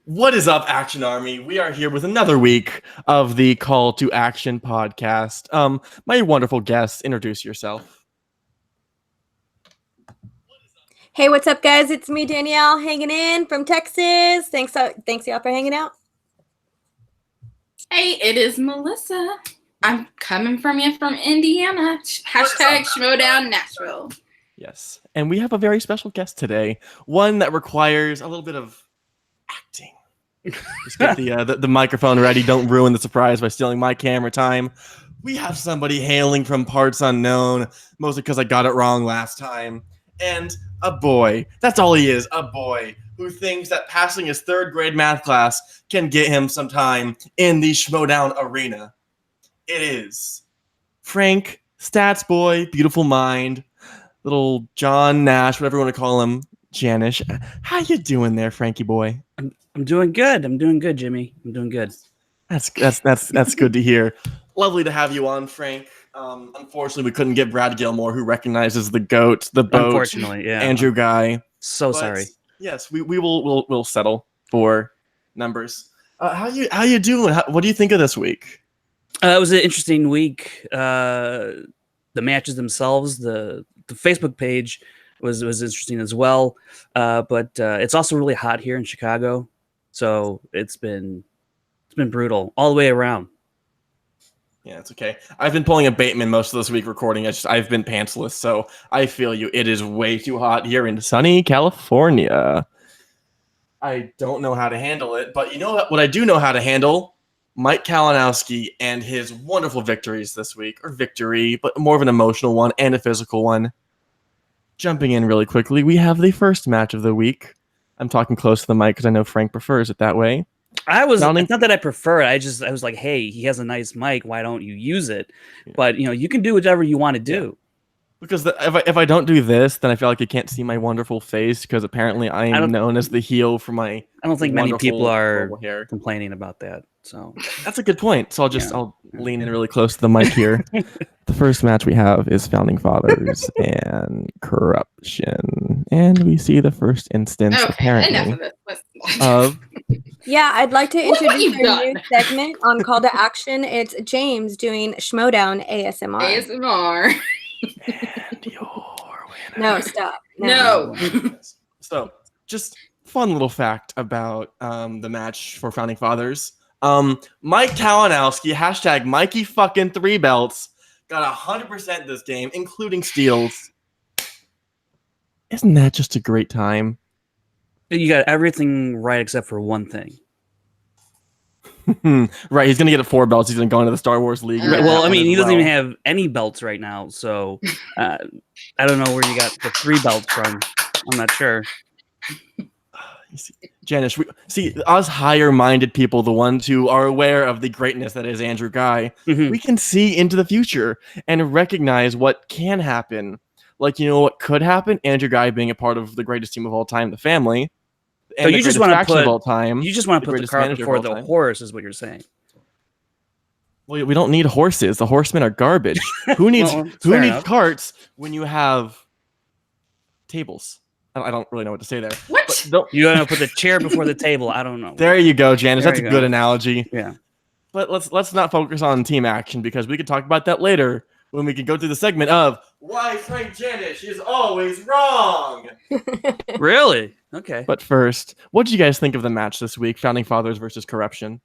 What is up, Action Army? We are here with another week of the Call to Action podcast. My wonderful guests, introduce yourself. Hey, what's up, guys? It's me, Danielle, hanging in from Texas. Thanks y'all for hanging out. Hey, it is Melissa. I'm coming from you from Indiana. Hashtag Schmoedown Nashville. Yes, and we have a very special guest today, one that requires a little bit of acting. Just get the microphone ready. Don't ruin the surprise by stealing my camera time. We have somebody hailing from parts unknown, mostly because I got it wrong last time. And a boy, that's all he is, a boy who thinks that passing his third grade math class can get him some time in the Schmoedown arena. It is Frank, Stats Boy, Beautiful Mind, little John Nash, whatever you want to call him, Janish. How you doing there, Frankie boy? I'm doing good. I'm doing good, Jimmy. I'm doing good. That's good to hear. Lovely to have you on, Frank. Unfortunately, we couldn't get Brad Gilmore, who recognizes the goat, the boat, unfortunately, yeah. Andrew Guy. So sorry. Yes, we'll settle for numbers. How you doing? What do you think of this week? It was an interesting week. The matches themselves, the Facebook page was interesting as well. But it's also really hot here in Chicago, so it's been brutal all the way around. Yeah, it's okay. I've been pulling a Bateman most of this week recording. I've been pantsless, so I feel you. It is way too hot here in sunny California. I don't know how to handle it, but you know what I do know how to handle? Mike Kalinowski and his wonderful victories this week. Or victory, but more of an emotional one and a physical one. Jumping in really quickly, we have the first match of the week. I'm talking close to the mic because I know Frank prefers it that way. It's not that I prefer it. I was like, hey, he has a nice mic. Why don't you use it? Yeah. But you can do whatever you want to do. Because if I don't do this, then I feel like you can't see my wonderful face because apparently I am known as the heel for my. I don't think many people are complaining about that. So that's a good point. So I'll lean in really close to the mic here. The first match we have is Founding Fathers and Corruption, and we see the first instance apparently of. Yeah, I'd like to introduce a new segment on Call to Action. It's James doing Schmoedown ASMR. ASMR. And your winner. No, stop. No. So, just fun little fact about the match for Founding Fathers. Mike Kalinowski, hashtag Mikey fucking 3 belts, got 100% this game, including steals. Isn't that just a great time? You got everything right except for one thing. Right, he's gonna get 4 belts. He's gonna go into the Star Wars League. Well, I mean, he doesn't even have any belts right now, so I don't know where you got the 3 belts from. I'm not sure. Janish, us higher-minded people, the ones who are aware of the greatness that is Andrew Guy, we can see into the future and recognize what can happen. Like, what could happen? Andrew Guy being a part of the greatest team of all time, the family. So you just want to put all time, you just want to put the cart before the horse, is what you're saying. Well, we don't need horses. The horsemen are garbage. Who needs carts when you have tables? I don't really know what to say there. What? You want to put the chair before the table? I don't know. There you go, Janice. That's a good analogy. Yeah. But let's not focus on team action because we can talk about that later when we can go through the segment of why Frank Janish is always wrong. Really? Okay. But first, what did you guys think of the match this week? Founding Fathers versus Corruption.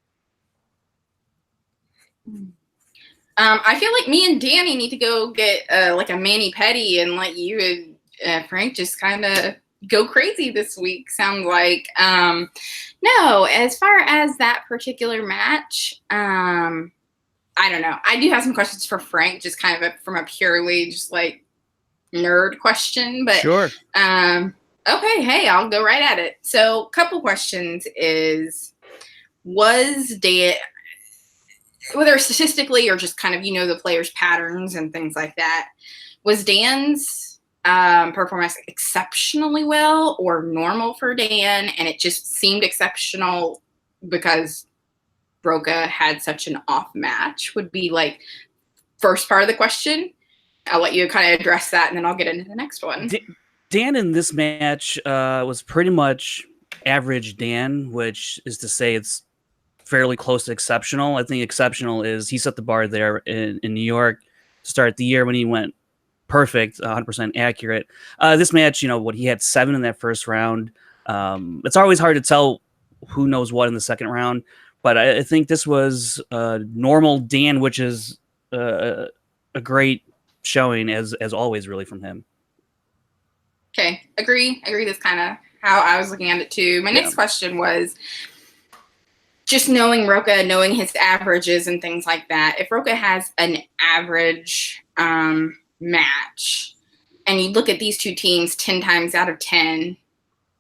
I feel like me and Danny need to go get like a mani-pedi and let you and Frank just kind of go crazy this week. Sounds like. No, as far as that particular match, I don't know. I do have some questions for Frank, just kind of from a purely just like nerd question. But sure. Okay, hey, I'll go right at it. So, couple questions is, was Dan, whether statistically or just kind of, the players' patterns and things like that, was Dan's performance exceptionally well or normal for Dan, and it just seemed exceptional because Broca had such an off match? Would be like first part of the question. I'll let you kind of address that, and then I'll get into the next one. Dan in this match was pretty much average Dan, which is to say it's fairly close to exceptional. I think exceptional is he set the bar there in New York to start the year when he went perfect, 100% accurate. This match, what he had 7 in that first round. It's always hard to tell who knows what in the second round, but I think this was normal Dan, which is a great showing as always, really, from him. Okay, agree. That's kind of how I was looking at it too. My next question was just knowing Rocha, knowing his averages and things like that. If Rocha has an average match, and you look at these two teams 10 times out of 10,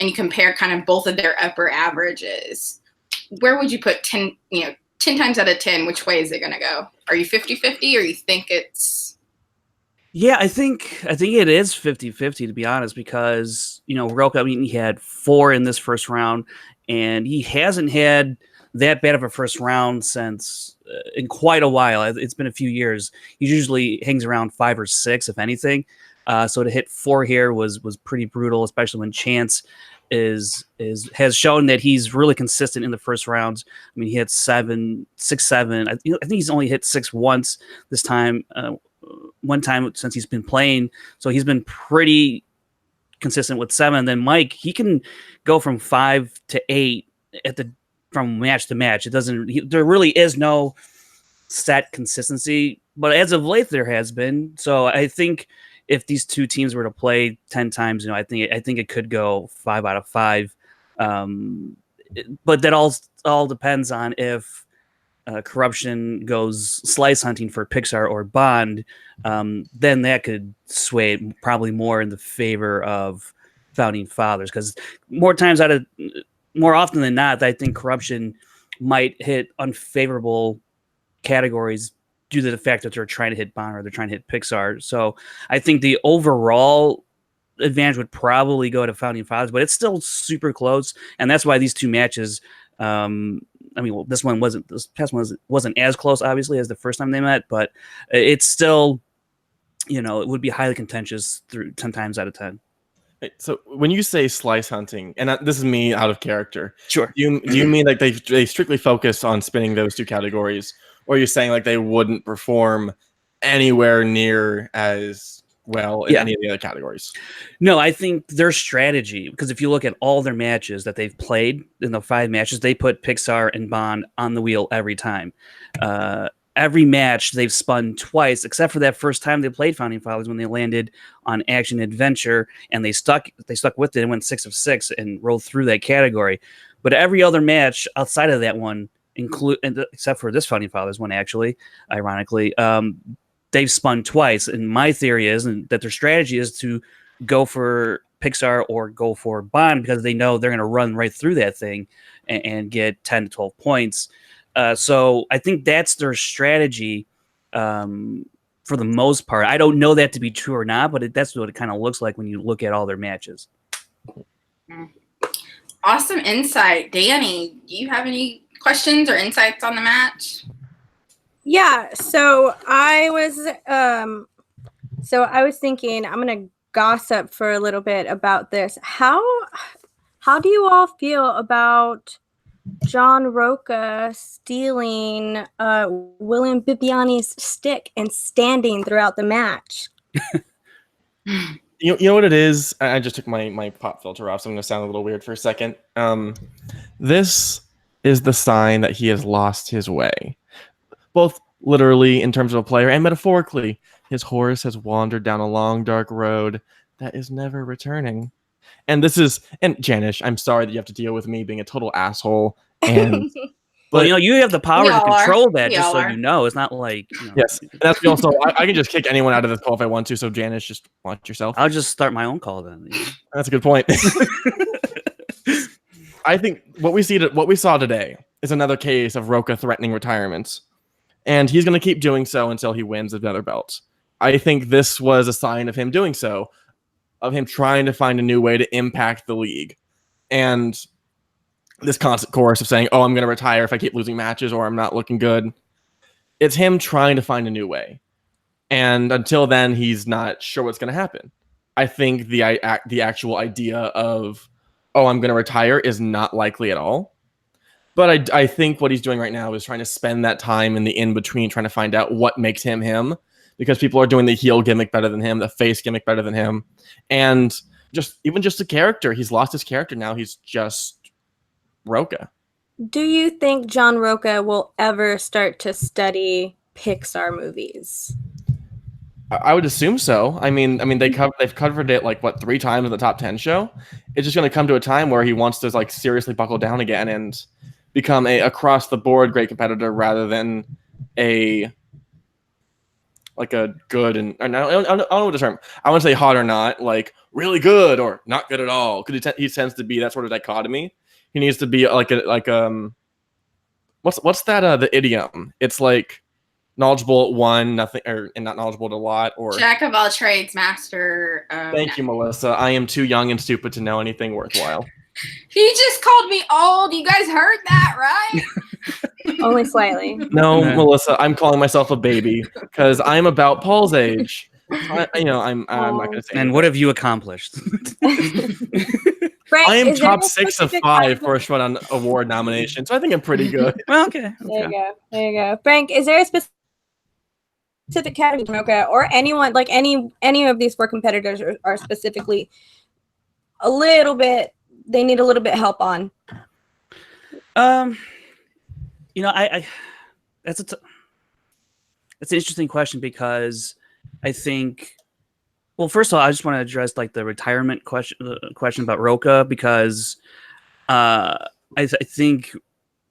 and you compare kind of both of their upper averages, where would you put 10 times out of 10, which way is it going to go? Are you 50-50, or you think it's... Yeah, I think it is 50-50, to be honest, because, Rocha, he had 4 in this first round, and he hasn't had that bad of a first round since in quite a while. It's been a few years. He usually hangs around 5 or 6, if anything. So to hit 4 here was pretty brutal, especially when Chance has shown that he's really consistent in the first rounds. I mean, he hit 7, 6, 7. I think he's only hit 6 once this time. One time since he's been playing, so he's been pretty consistent with 7. And then Mike, he can go from 5 to 8 from match to match. There really is no set consistency, but as of late there has been. So I think if these two teams were to play 10 times, I think it could go 5 out of 5. But that all depends on if Corruption goes slice hunting for Pixar or Bond. Then that could sway probably more in the favor of Founding Fathers, because more often than not, I think Corruption might hit unfavorable categories due to the fact that they're trying to hit Bond or they're trying to hit Pixar. So I think the overall advantage would probably go to Founding Fathers, but it's still super close, and that's why these two matches. This past one wasn't as close, obviously, as the first time they met, but it's still, it would be highly contentious through 10 times out of 10. So when you say slice hunting, and this is me out of character, sure, do you mean like they strictly focus on spinning those two categories, or are you saying like they wouldn't perform anywhere near as well in any of the other categories? No, I think their strategy, because if you look at all their matches that they've played in the 5 matches, they put Pixar and Bond on the wheel every time. Every match they've spun twice, except for that first time they played Founding Fathers when they landed on Action Adventure, and they stuck with it and went 6 of 6 and rolled through that category. But every other match outside of that one, except for this Founding Fathers one, actually, ironically, they've spun twice. And my theory is that their strategy is to go for Pixar or go for Bond, because they know they're going to run right through that thing and get 10 to 12 points. So I think that's their strategy for the most part. I don't know that to be true or not, but that's what it kind of looks like when you look at all their matches. Awesome insight. Danny, do you have any questions or insights on the match? Yeah, so I was thinking I'm going to gossip for a little bit about this. How do you all feel about John Rocha stealing William Bibbiani's stick and standing throughout the match? You know what it is? I just took my pop filter off, so I'm going to sound a little weird for a second. This is the sign that he has lost his way, both literally in terms of a player and metaphorically. His horse has wandered down a long, dark road that is never returning. And Janish, I'm sorry that you have to deal with me being a total asshole. And well, you have the power to control that, We just so are. you know. It's not like yes. And that's also I can just kick anyone out of this call if I want to. So Janish, just watch yourself. I'll just start my own call then. That's a good point. I think what we saw today is another case of Rocha threatening retirement, and he's going to keep doing so until he wins another belt. I think this was a sign of him doing so, of him trying to find a new way to impact the league. And this constant chorus of saying, I'm going to retire if I keep losing matches or I'm not looking good. It's him trying to find a new way. And until then, he's not sure what's going to happen. I think the actual idea of oh, I'm going to retire is not likely at all. But I think what he's doing right now is trying to spend that time in the in-between trying to find out what makes him him, because people are doing the heel gimmick better than him, the face gimmick better than him. And just the character. He's lost his character now. He's just Roca. Do you think John Roca will ever start to study Pixar movies? I would assume so. I mean, they've covered it like 3 times in the top 10 show. It's just going to come to a time where he wants to like seriously buckle down again and become a across the board great competitor rather than a good and I don't know what the term. I want to say hot or not, like really good or not good at all. Because he tends to be that sort of dichotomy. He needs to be what's that the idiom? It's like knowledgeable at one, nothing, and not knowledgeable at a lot, or jack of all trades, master. Thank you, Melissa. I am too young and stupid to know anything worthwhile. He just called me old. You guys heard that, right? Only slightly. No, Melissa, I'm calling myself a baby because I'm about Paul's age. I'm not going to say. And what have you accomplished? Frank, I am is there top a 6 of specific 5 for a Schmoedown award nomination, so I think I'm pretty good. Well, okay. There you go. Frank, is there a specific category, Roca, or anyone, like any of these 4 competitors are specifically a little bit, they need a little bit help on? I that's an interesting question, because I think, well, first of all, I just want to address like the retirement question about Roca, because I think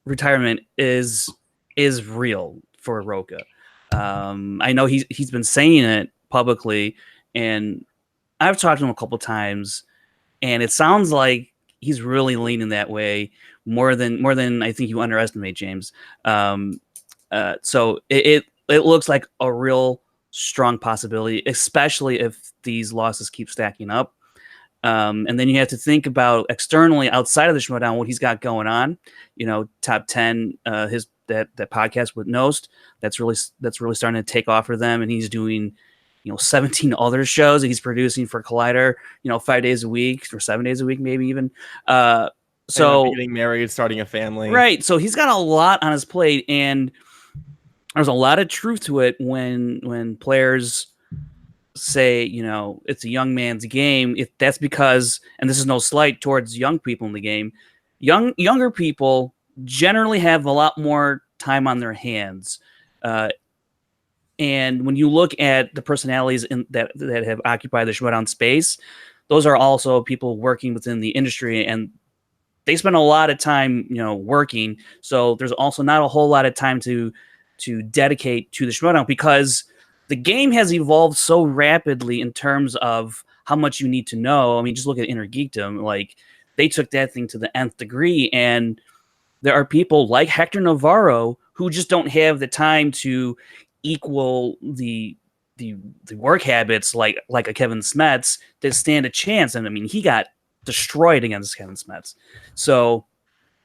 retirement is real for Roca. I know he's been saying it publicly, and I've talked to him a couple times, and it sounds like he's really leaning that way more than I think you underestimate, James. So it looks like a real strong possibility, especially if these losses keep stacking up. And then you have to think about externally outside of the Schmoedown what he's got going on. Top 10, that podcast with Nost, that's really starting to take off for them, and he's doing 17 other shows that he's producing for Collider, 5 days a week or 7 days a week, maybe even. So getting married, starting a family, right? So he's got a lot on his plate, and there's a lot of truth to it when players say, it's a young man's game. If that's because, and this is no slight towards young people in the game, younger people generally have a lot more time on their hands. And when you look at the personalities that have occupied the Schmoedown space, those are also people working within the industry, and they spend a lot of time, working. So there's also not a whole lot of time to dedicate to the Schmoedown, because the game has evolved so rapidly in terms of how much you need to know. I mean, just look at Inner Geekdom. Like, they took that thing to the nth degree, and there are people like Hector Navarro who just don't have the time to equal the work habits like a Kevin Smets to stand a chance. And I mean, he got destroyed against Kevin Smets. So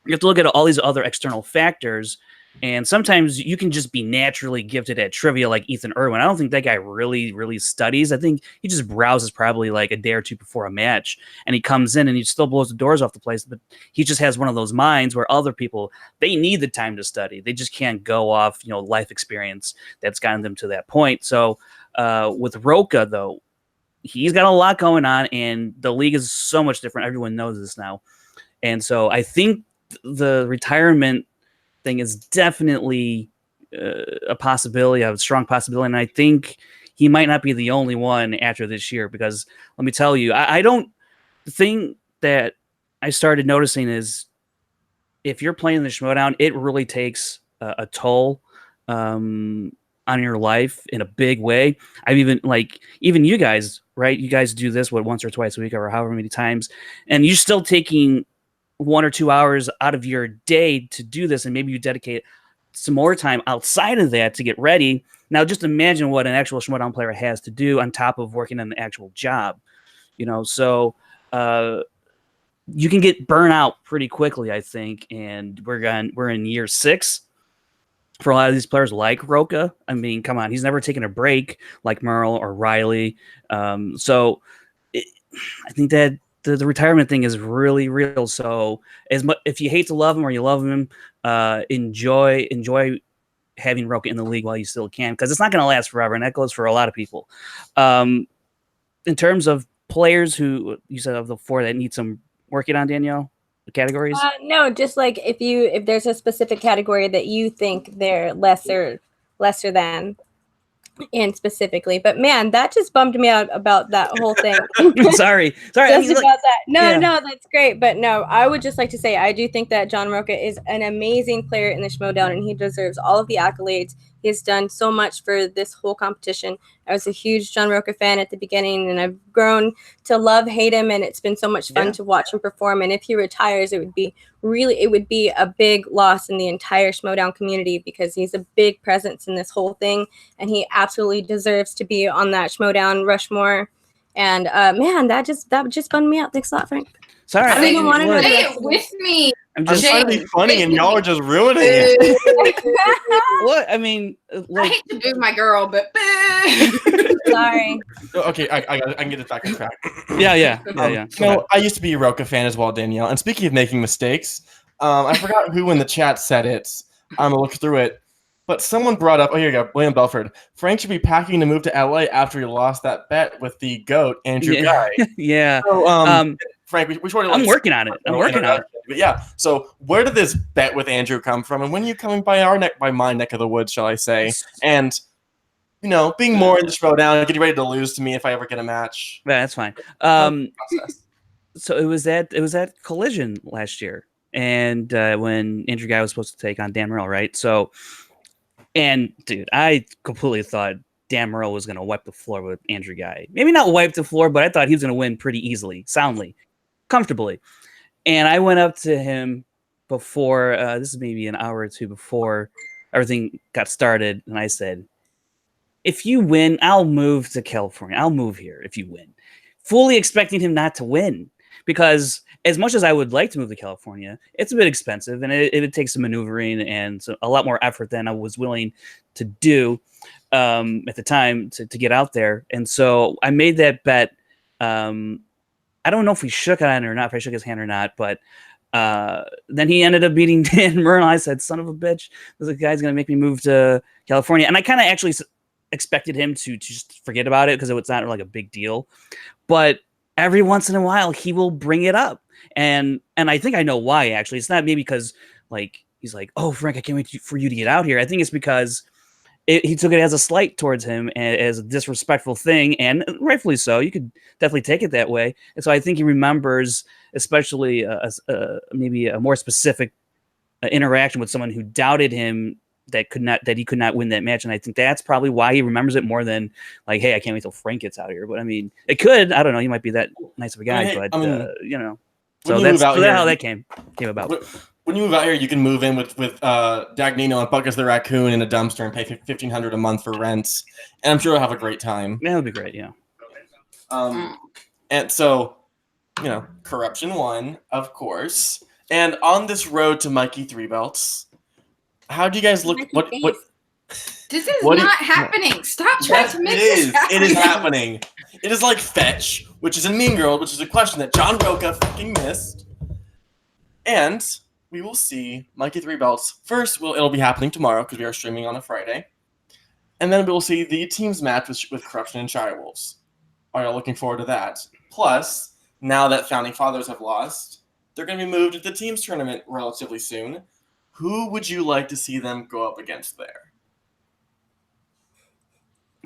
you have to look at all these other external factors, and sometimes you can just be naturally gifted at trivia like Ethan Irwin. I don't think that guy really, really studies. I think he just browses probably like a day or two before a match, and he comes in and he still blows the doors off the place, but he just has one of those minds where other people, they need the time to study. They just can't go off, life experience that's gotten them to that point. So with Roca, though, he's got a lot going on, and the league is so much different. Everyone knows this now. And so I think the retirement thing is definitely a possibility, a strong possibility. And I think he might not be the only one after this year, because let me tell you, the thing that I started noticing is if you're playing the Schmoedown, it really takes a toll on your life in a big way. I've even you guys, right? You guys do this once or twice a week or however many times, and you're still taking 1 or 2 hours out of your day to do this, and maybe you dedicate some more time outside of that to get ready. Now, just imagine what an actual Schmoedown player has to do on top of working an actual job. So you can get burnt out pretty quickly, I think, and we're in year 6 for a lot of these players like Roca. I mean, come on, he's never taken a break like Murrell or Riley. I think that the retirement thing is really real. So as much if you hate to love him or you love him, enjoy having Roka in the league while you still can, because it's not going to last forever, and that goes for a lot of people. In terms of players who you said of the 4 that need some working on, Danielle, the categories. No, just like if there's a specific category that you think they're lesser than. In specifically, but man, that just bummed me out about that whole thing. sorry. Just I mean, about that. No, yeah. no, that's great. But no, I would just like to say I do think that John Roca is an amazing player in the Schmoedown, and he deserves all of the accolades. He has done so much for this whole competition. I was a huge John Roca fan at the beginning, and I've grown to hate him, and it's been so much fun to watch him perform. And if he retires, it would be a big loss in the entire Schmoedown community, because he's a big presence in this whole thing, and he absolutely deserves to be on that Schmoedown Rushmore. And man, that just bummed me out. Thanks a lot, Frank. Sorry, I don't even want to know the Say rest it of with me. I'm trying to be funny, and y'all are just ruining it. What? I mean, I like, hate to boo my girl, but Sorry. Okay, I can get this back on track. yeah. So I used to be a Roka fan as well, Danielle. And speaking of making mistakes, I forgot who in the chat said it. I'm gonna look through it, but someone brought up. Oh, here you go, William Belford. Frank should be packing to move to LA after he lost that bet with the GOAT Andrew Guy. Yeah. So, Frank, we sort of. I'm working on it. But yeah. So where did this bet with Andrew come from, and when are you coming by my neck of the woods, shall I say? And being more in the Schmoedown, getting ready to lose to me if I ever get a match. Yeah, that's fine. So it was at Collision last year, and when Andrew Guy was supposed to take on Dan Murrell, right? So, and dude, I completely thought Dan Murrell was going to wipe the floor with Andrew Guy. Maybe not wipe the floor, but I thought he was going to win pretty easily, soundly, comfortably. And I went up to him before this is maybe an hour or two before everything got started, and I said, if you win, I'll move to California. I'll move here if you win. Fully expecting him not to win, because as much as I would like to move to California, it's a bit expensive, and it would take some maneuvering and a lot more effort than I was willing to do at the time to get out there. And so I made that bet. I don't know if we shook on it or not, if I shook his hand or not, but then he ended up beating Dan Murrell. I said, son of a bitch, this guy's going to make me move to California. And I kind of actually expected him to just forget about it because it's not like a big deal. But every once in a while, he will bring it up. And I think I know why, actually. It's not maybe because like he's like, oh, Frank, I can't wait for you to get out here. I think it's because he took it as a slight towards him and as a disrespectful thing, and rightfully so. You could definitely take it that way. And so I think he remembers, especially maybe a more specific interaction with someone who doubted him that he could not win that match. And I think that's probably why he remembers it more than like, hey, I can't wait till Frank gets out here. But I mean, it could. I don't know. He might be that nice of a guy, So that's how that came about. When you move out here, you can move in with Dagnino and Buckus the Raccoon in a dumpster and pay $1,500 a month for rent, and I'm sure you'll have a great time. That would be great, yeah. And so, corruption won, of course. And on this road to Mikey 3 belts, how do you guys look? What? This is not happening. Stop trying to make this happen. It is happening. It is like Fetch, which is in Mean Girl, which is a question that John Roca fucking missed. And we will see Mikey 3 belts. First, it'll be happening tomorrow because we are streaming on a Friday. And then we will see the teams match with Corruption and Shirewolves. Are you looking forward to that? Plus, now that Founding Fathers have lost, they're going to be moved to the teams tournament relatively soon. Who would you like to see them go up against there?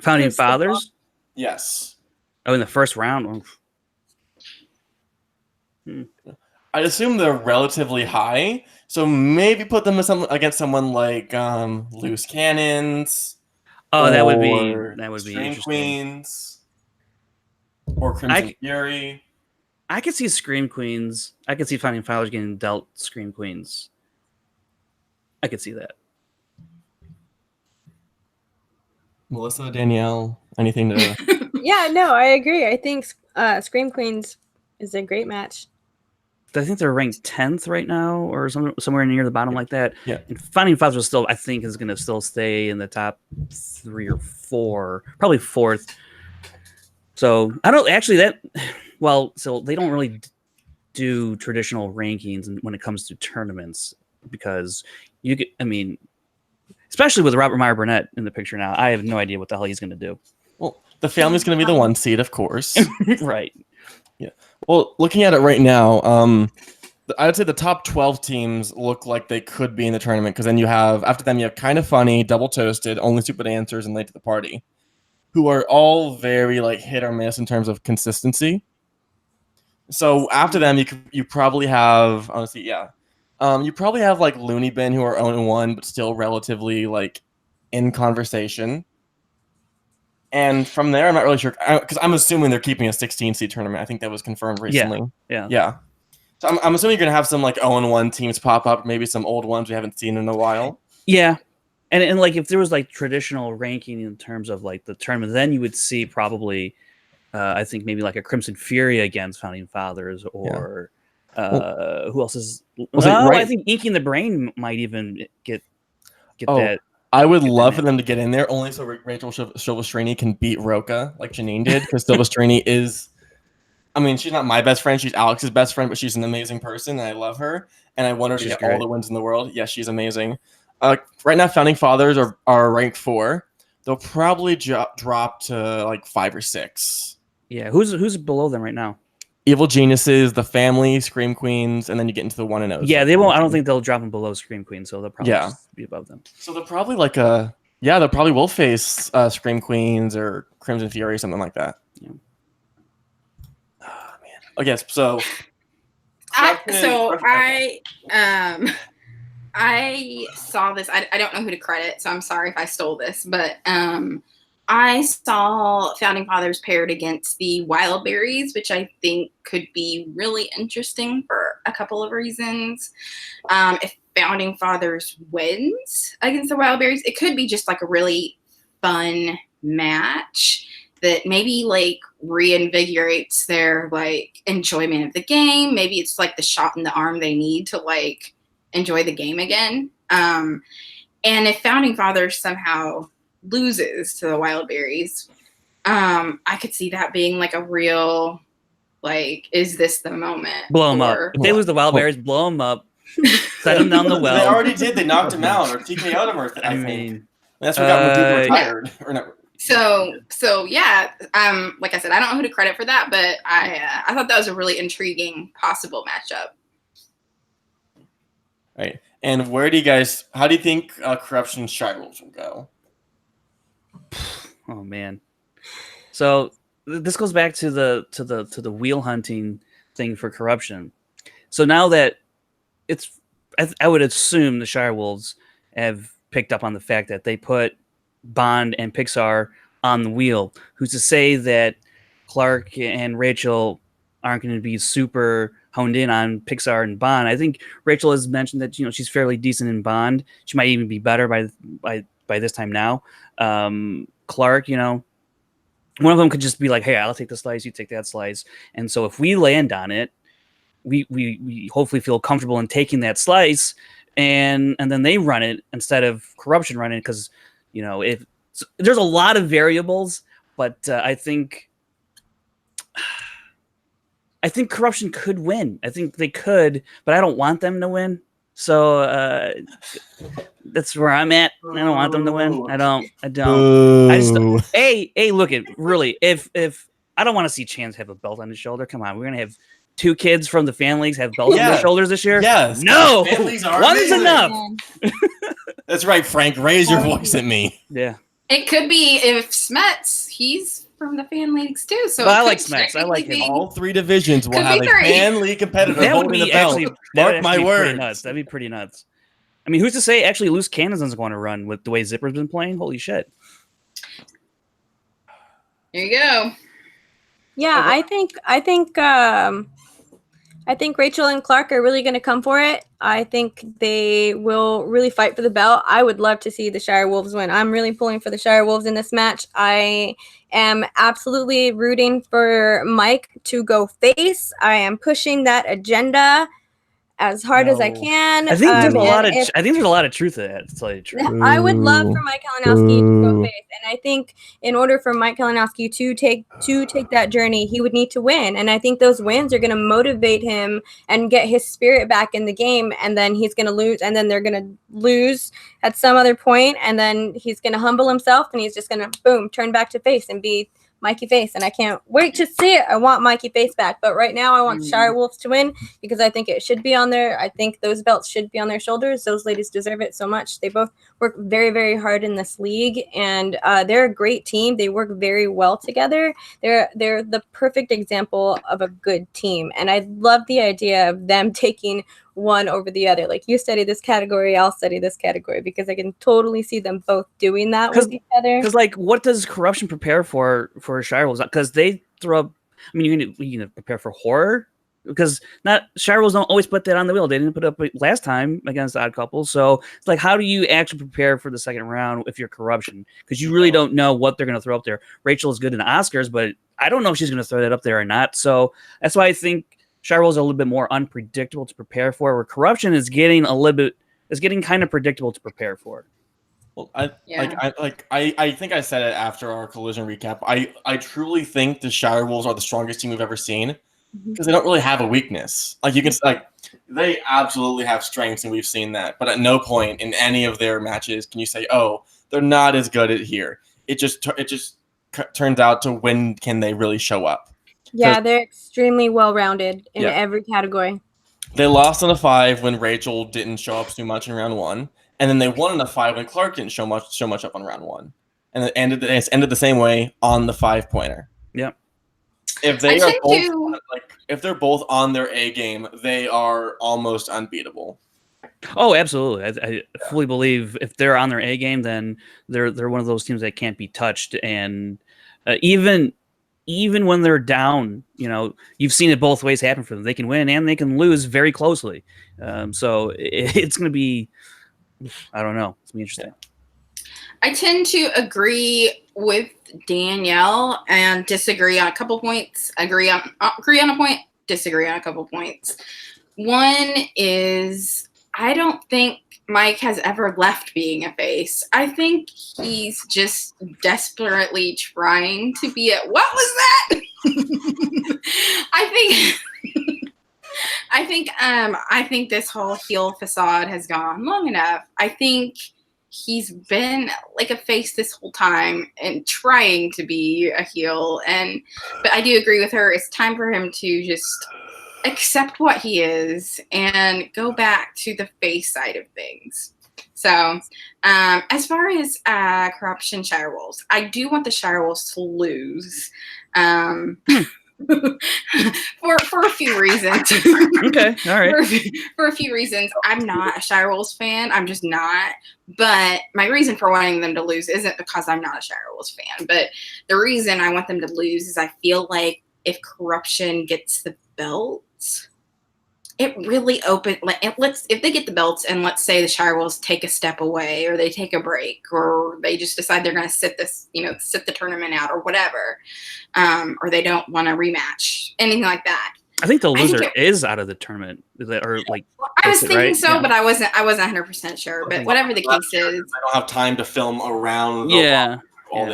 Founding Fathers? Yes. Oh, in the first round? I'd assume they're relatively high, so maybe put them against someone like Loose Cannons. Oh, that would be Stream Queens or Crimson Fury. I could see Scream Queens. I could see Founding Fathers getting dealt Scream Queens. I could see that. Melissa, Danielle, anything to? Yeah, no, I agree. I think Scream Queens is a great match. I think they're ranked 10th right now, or somewhere near the bottom like that. Yeah. And Founding Fathers I think is going to still stay in the top 3 or 4, probably 4th. So I don't actually so they don't really do traditional rankings when it comes to tournaments, because you get, I mean, especially with Robert Meyer Burnett in the picture now, I have no idea what the hell he's going to do. Well, the family's going to be the 1 seed, of course. Right. Yeah. Well, looking at it right now, I would say the top 12 teams look like they could be in the tournament, because then you have, after them, you have Kind of Funny, Double Toasted, Only Stupid Answers, and Late to the Party, who are all very like hit or miss in terms of consistency. So after them, you probably have, honestly, yeah. You probably have like Looney Bin, who are 0-1, but still relatively like in conversation. And from there, I'm not really sure, because I'm assuming they're keeping a 16 seed tournament. I think that was confirmed recently. Yeah. So I'm assuming you're gonna have some like 0-1 teams pop up, maybe some old ones we haven't seen in a while. Yeah. And like if there was like traditional ranking in terms of like the tournament, then you would see probably, I think maybe like a Crimson Fury against Founding Fathers, or who else is? I think Inking the Brain might even get that. I would love for them to get in there, only so Rachel Silvestrini can beat Roca like Janine did, because Silvestrini is, I mean, she's not my best friend, she's Alex's best friend, but she's an amazing person, and I love her, and I want her to get all the wins in the world. Yeah, she's amazing. Right now, Founding Fathers are ranked 4. They'll probably drop to like 5 or 6. Yeah, who's below them right now? Evil Geniuses, The Family, Scream Queens, and then you get into the 1-0. Yeah, they won't. I don't think they'll drop them below Scream Queen, so they'll probably just be above them. So they'll probably they'll probably will face Scream Queens or Crimson Fury, something like that. Yeah. Oh man. Oh yes. So. I saw this. I don't know who to credit, so I'm sorry if I stole this, but I saw Founding Fathers paired against the Wildberries, which I think could be really interesting for a couple of reasons. If Founding Fathers wins against the Wildberries, it could be just like a really fun match that maybe like reinvigorates their like enjoyment of the game. Maybe it's like the shot in the arm they need to like enjoy the game again. And if Founding Fathers somehow loses to the Wildberries, I could see that being like a real, like, is this the moment? Blow them up. If they lose the Wildberries, blow them up. Set them down the well. They already did. They knocked him out or TKO'd him. I mean, that's what got people retired. Yeah. Or not. So yeah. Like I said, I don't know who to credit for that, but I thought that was a really intriguing possible matchup. Right. And how do you think Corruption Shirewolves will go? Oh man. So this goes back to the wheel hunting thing for Corruption. So now that I would assume the Shirewolves have picked up on the fact that they put Bond and Pixar on the wheel. Who's to say that Clark and Rachel aren't going to be super honed in on Pixar and Bond? I think Rachel has mentioned that she's fairly decent in Bond. She might even be better by this time now. Clark, one of them could just be like, hey, I'll take the slice, you take that slice. And so if we land on it, we hopefully feel comfortable in taking that slice, and then they run it instead of Corruption running it, because if there's a lot of variables, but I think Corruption could win. I think they could, but I don't want them to win. So that's where I'm at. I don't want them to win. I don't. Boo. I just look at really. If I don't want to see Chance have a belt on his shoulder. Come on, we're gonna have 2 kids from the families have belts on their shoulders this year. Yes. No. One's amazing. enough. That's right, Frank. Raise your voice at me. Yeah. It could be if Smets. He's from the fan leagues too. So I like Smets. I like him. All 3 divisions will have a fan league competitor that would holding be the belt. Mark my words. That'd be pretty nuts. I mean, who's to say actually Loose Cannon's going to run with the way Zipper's been playing? Holy shit. There you go. Yeah, I think Rachel and Clark are really going to come for it. I think they will really fight for the belt. I would love to see the Shirewolves win. I'm really pulling for the Shirewolves in this match. I am absolutely rooting for Mike to go face. I am pushing that agenda. as hard as I No. can. I think there's a lot of and if- I think there's a lot of truth to that, to tell you the truth. I would love for Boo. Mike Kalinowski to go Boo. face, and I think in order for Mike Kalinowski to take that journey, he would need to win, and I think those wins are going to motivate him and get his spirit back in the game, and then he's going to lose, and then they're going to lose at some other point, and then he's going to humble himself, and he's just going to boom turn back to face and be Mikey Face, and I can't wait to see it. I want Mikey Face back, but right now I want the Shire Wolves to win because I think it should be on there. I think those belts should be on their shoulders. Those ladies deserve it so much. They both work very, very hard in this league, and they're a great team. They work very well together. They're the perfect example of a good team, and I love the idea of them taking one over the other. Like, you study this category, I'll study this category, because I can totally see them both doing that with each other. Because, like, what does corruption prepare for Shire Wolves? Because they throw up. I mean, you can prepare for horror, because not Shire Wolves don't always put that on the wheel. They didn't put up last time against Odd Couple. So it's like, how do you actually prepare for the second round if you're corruption? Because you really don't know what they're going to throw up there. Rachel is good in the Oscars, but I don't know if she's going to throw that up there or not. So that's why I think Shire Wolves are a little bit more unpredictable to prepare for, where corruption is getting kind of predictable to prepare for. Well, I think I said it after our collision recap. I truly think the Shire Wolves are the strongest team we've ever seen because they don't really have a weakness. Like, you can they absolutely have strengths, and we've seen that. But at no point in any of their matches can you say, "Oh, they're not as good at here." It just turns out to when can they really show up. Yeah, they're extremely well-rounded in every category. They lost in a 5 when Rachel didn't show up too much in round 1, and then they won in a 5 when Clark didn't show much up on round 1, and it's ended the same way on the 5-pointer. Yep. If they are both if they're both on their A game, they are almost unbeatable. Oh, absolutely. I fully believe if they're on their A game, then they're one of those teams that can't be touched, and even when they're down, you've seen it both ways happen for them. They can win and they can lose very closely. So it's going to be, I don't know. It's going to be interesting. I tend to agree with Danielle and disagree on a couple points. Agree on a point, disagree on a couple points. One is, I don't think Mike has ever left being a face. I think he's just desperately trying to be what was that? I think this whole heel facade has gone long enough. I think he's been like a face this whole time and trying to be a heel, but I do agree with her. It's time for him to just accept what he is and go back to the face side of things. So as far as corruption Shire Wolves, I do want the Shire Wolves to lose for a few reasons. Okay, all right. For a few reasons. I'm not a Shire Wolves fan. I'm just not. But my reason for wanting them to lose isn't because I'm not a Shire Wolves fan. But the reason I want them to lose is I feel like if corruption gets the belts, it really opened. If they get the belts and let's say the Shire Wolves take a step away, or they take a break, or they just decide they're going to sit the tournament out, or whatever, or they don't want to rematch, anything like that. I think the loser is out of the tournament, or like. I was thinking right? so, yeah. But I wasn't 100% sure. But whatever the case is, I don't have time to film around.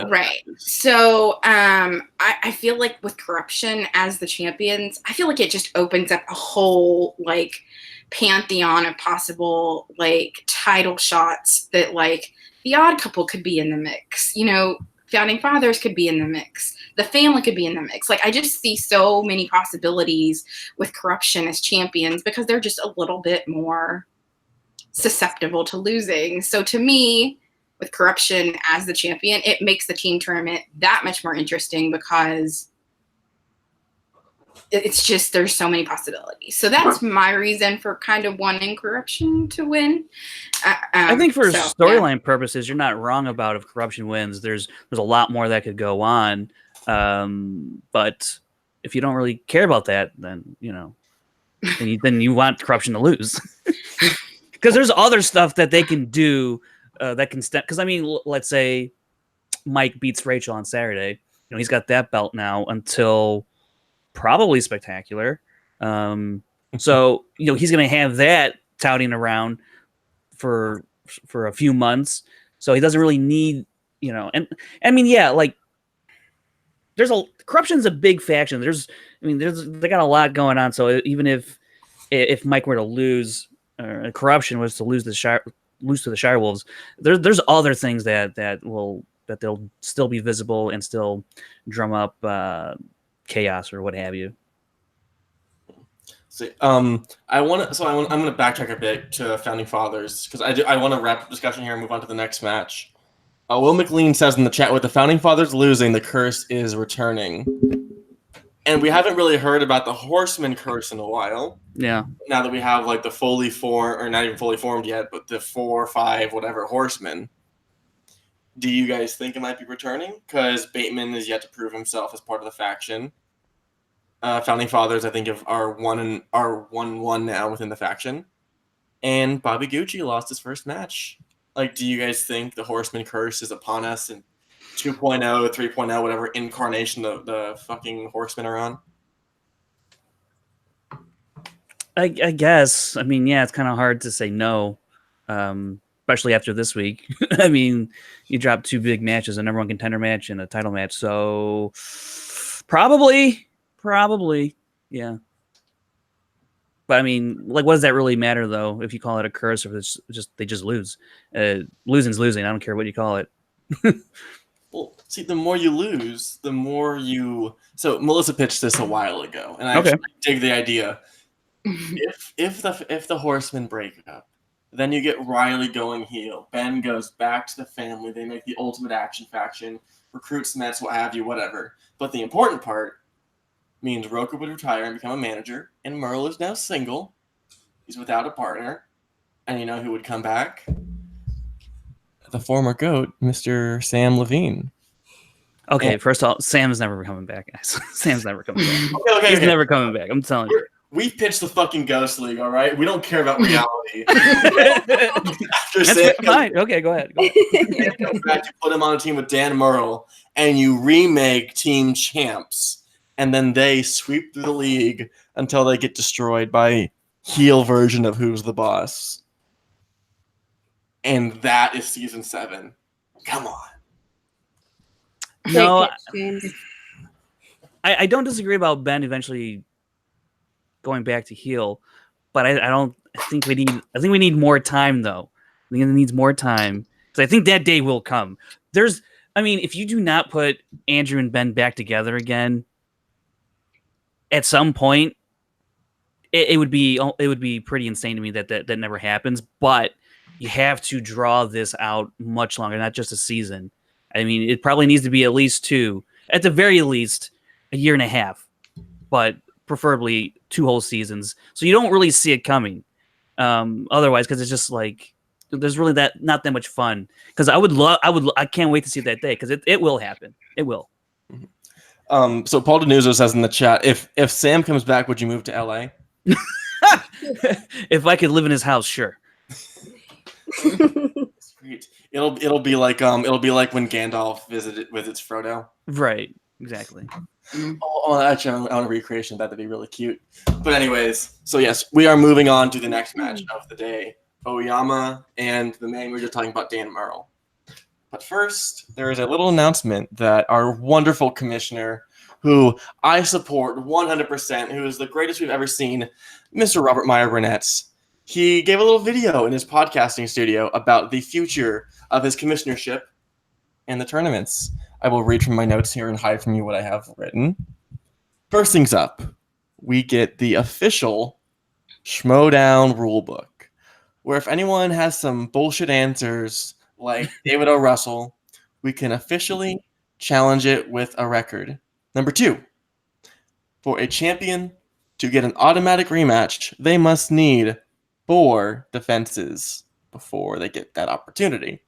Right. So I feel like with corruption as the champions, I feel like it just opens up a whole pantheon of possible title shots that the Odd Couple could be in the mix. Founding Fathers could be in the mix. The family could be in the mix. I just see so many possibilities with corruption as champions because they're just a little bit more susceptible to losing. So to me, with corruption as the champion, it makes the team tournament that much more interesting because it's just, there's so many possibilities. So that's my reason for kind of wanting corruption to win. I think for storyline purposes, you're not wrong about if corruption wins. There's a lot more that could go on. But if you don't really care about that, then, then you want corruption to lose. Because there's other stuff that they can do that can step. Because, let's say Mike beats Rachel on Saturday. He's got that belt now until probably Spectacular. So he's going to have that touting around for a few months. So he doesn't really need and I mean like corruption's a big faction. They got a lot going on. So even if Mike were to lose, corruption was to lose to the Shire Wolves, there's other things that they'll still be visible and still drum up chaos or what have you. So, I'm going to backtrack a bit to Founding Fathers because I want to wrap up discussion here and move on to the next match. Will McLean says in the chat, with the Founding Fathers losing, the curse is returning. And we haven't really heard about the Horseman curse in a while. Yeah. Now that we have like the fully formed, or not even fully formed yet, but the 4 or 5, whatever, Horsemen. Do you guys think it might be returning? Because Bateman is yet to prove himself as part of the faction. Founding Fathers, I think, are 1-1 now within the faction. And Bobby Gucci lost his first match. Like, do you guys think the Horseman curse is upon us in 2.0, 3.0, whatever incarnation the fucking Horsemen are on? I guess. I mean, yeah, it's kind of hard to say no, especially after this week. I mean, you dropped 2 big matches, a number 1 contender match and a title match. So probably, yeah. But I mean, like, what does that really matter though? If you call it a curse, or if they just lose, losing's losing. I don't care what you call it. Well, see, the more you lose, the more you. So Melissa pitched this a while ago, and I actually dig the idea. If the Horsemen break up, then you get Riley going heel. Ben goes back to the family. They make the Ultimate Action faction, recruits Mets, what have you, whatever. But the important part means Roker would retire and become a manager, and Murrell is now single. He's without a partner. And you know who would come back? The former GOAT, Mr. Sam Levine. Okay, first of all, Sam's never coming back, guys. Sam's never coming back. Okay, He's never coming back. I'm telling you. We've pitched the fucking Ghost League, all right? We don't care about reality. After Sam fine. Okay, go ahead. comes back, you put him on a team with Dan Murrell, and you remake Team Champs. And then they sweep through the league until they get destroyed by heel version of Who's the Boss. And that is season 7. Come on. No, I don't disagree about Ben eventually going back to heel, but I think we need more time though. I think it needs more time because I think that day will come. If you do not put Andrew and Ben back together again, at some point, it would be pretty insane to me that never happens. But you have to draw this out much longer, not just a season. I mean, it probably needs to be at least 2, at the very least, a year and a half, but preferably 2 whole seasons, so you don't really see it coming. Otherwise, because it's just like there's really not that much fun. Because I can't wait to see that day because it will happen. It will. So Paul Denuzzo says in the chat, if Sam comes back, would you move to LA? If I could live in his house, sure. Sweet. It'll be like when Gandalf visits Frodo. Right. Exactly. Oh, actually, I want a recreation of that. That'd be really cute. But anyways, so yes, we are moving on to the next match of the day. Oyama and the man we were just talking about, Dan Murrell. But first, there is a little announcement that our wonderful commissioner, who I support 100%, who is the greatest we've ever seen, Mr. Robert Meyer Burnett, he gave a little video in his podcasting studio about the future of his commissionership and the tournaments. I will read from my notes here and hide from you what I have written. First things up, we get the official Schmoedown rulebook, where if anyone has some bullshit answers like David O. Russell, we can officially challenge it with a record. Number 2, for a champion to get an automatic rematch, they must need 4 defenses before they get that opportunity.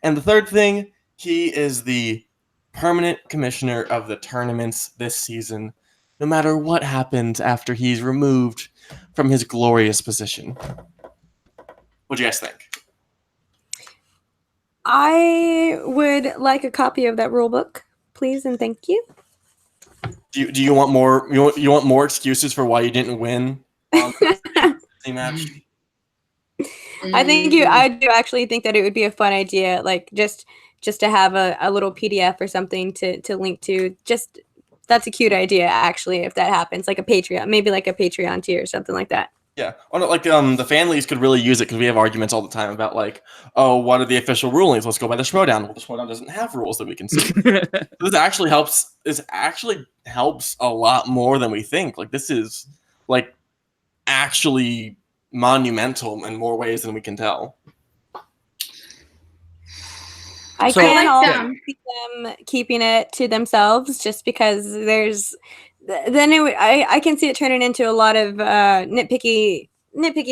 And the third thing, he is the permanent commissioner of the tournaments this season, no matter what happens after he's removed from his glorious position. What do you guys think? I would like a copy of that rule book, please, and thank you. Do you want more? You want more excuses for why you didn't win match. I do actually think that it would be a fun idea, like just to have a little PDF or something to link to. Just that's a cute idea, actually, if that happens, like a Patreon, maybe like a Patreon tier or something like that. Yeah, the fan leagues could really use it because we have arguments all the time about like, oh, what are the official rulings? Let's go by the Schmoedown. Well, the Schmoedown doesn't have rules that we can see. This actually helps. This actually helps a lot more than we think. Like this is like actually monumental in more ways than we can tell. I So- can't I like also see them keeping it to themselves just because there's then I can see it turning into a lot of nitpicky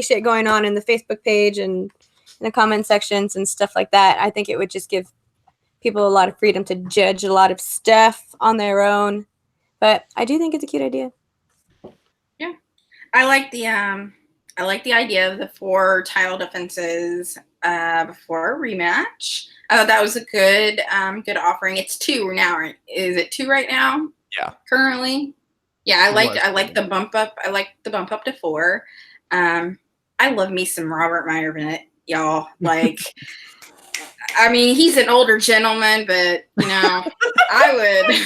shit going on in the Facebook page and in the comment sections and stuff like that. I think it would just give people a lot of freedom to judge a lot of stuff on their own. But I do think it's a cute idea. I like the idea of the 4 title defenses before a rematch. I thought that was a good offering. It's 2 now, right? Is it 2 right now? Yeah. Currently? Yeah, I like the bump up. I like the bump up to 4. I love me some Robert Meyer Burnett, y'all. Like I mean, he's an older gentleman, but I would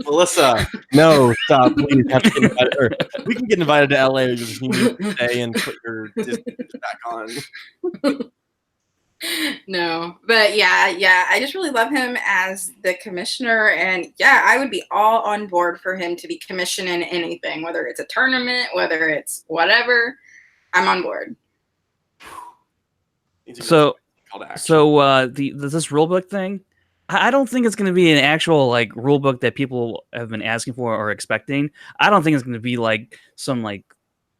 Melissa, no, stop, please. Have to get invited, we can get invited to LA. You just need to stay and put your Disney back on. No, but yeah, I just really love him as the commissioner, and yeah, I would be all on board for him to be commissioning anything, whether it's a tournament, whether it's whatever. I'm on board. So this rulebook thing, I don't think it's going to be an actual like rulebook that people have been asking for or expecting. I don't think it's going to be like some like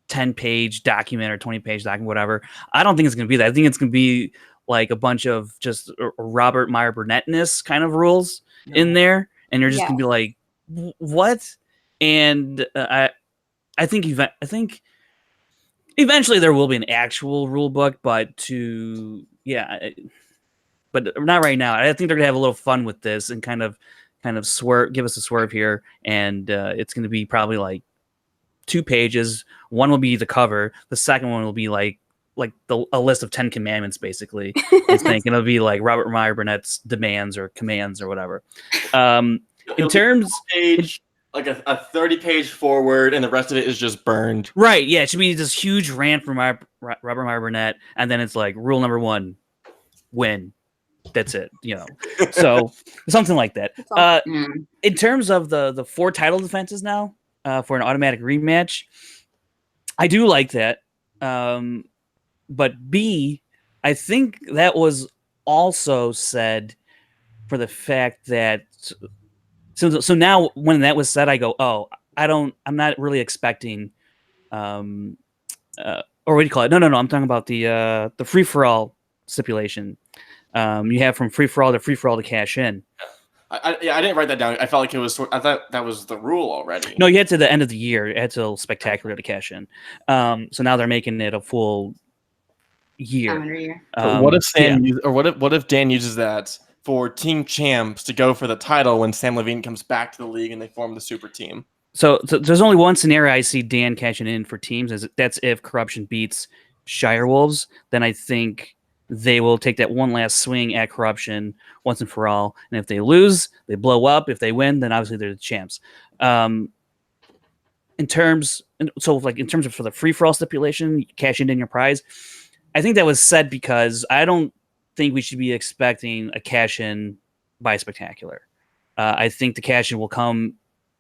10-page document or 20-page document, whatever. I don't think it's going to be that. I think it's going to be like a bunch of just Robert Meyer Burnett-ness kind of rules in there, and you're just going to be like, what? And I think eventually there will be an actual rule book, but but not right now. I think they're gonna have a little fun with this and kind of give us a swerve here, and it's gonna be probably like 2 pages. One will be the cover. The second one will be like a list of 10 commandments, basically. I think it'll be like Robert Meyer Burnett's demands or commands or whatever. In terms, like a 30-page forward, and the rest of it is just burned. Right? Yeah, it should be this huge rant from Robert Meyer Burnett, and then it's like rule number 1: win. That's it. So something like that. In terms of the 4 title defenses now for an automatic rematch, I do like that. But B, I think that was also said for the fact that so now when that was said, I go, oh, I'm not really expecting or what do you call it? No, I'm talking about the free for all stipulation. You have from free for all to cash in. I didn't write that down. I felt like it was. I thought that was the rule already. No, you had to the end of the year. You had till spectacular to cash in. So now they're making it a full year. What if what if Dan uses that for team champs to go for the title when Sam Levine comes back to the league and they form the super team? So there's only one scenario I see Dan cashing in for teams. That's if Corruption beats Shire Wolves. Then I think they will take that one last swing at Corruption once and for all. And if they lose, they blow up. If they win, then obviously they're the champs. In terms of for the free for all stipulation, cash in your prize. I think that was said because I don't think we should be expecting a cash in by Spectacular. I think the cash in will come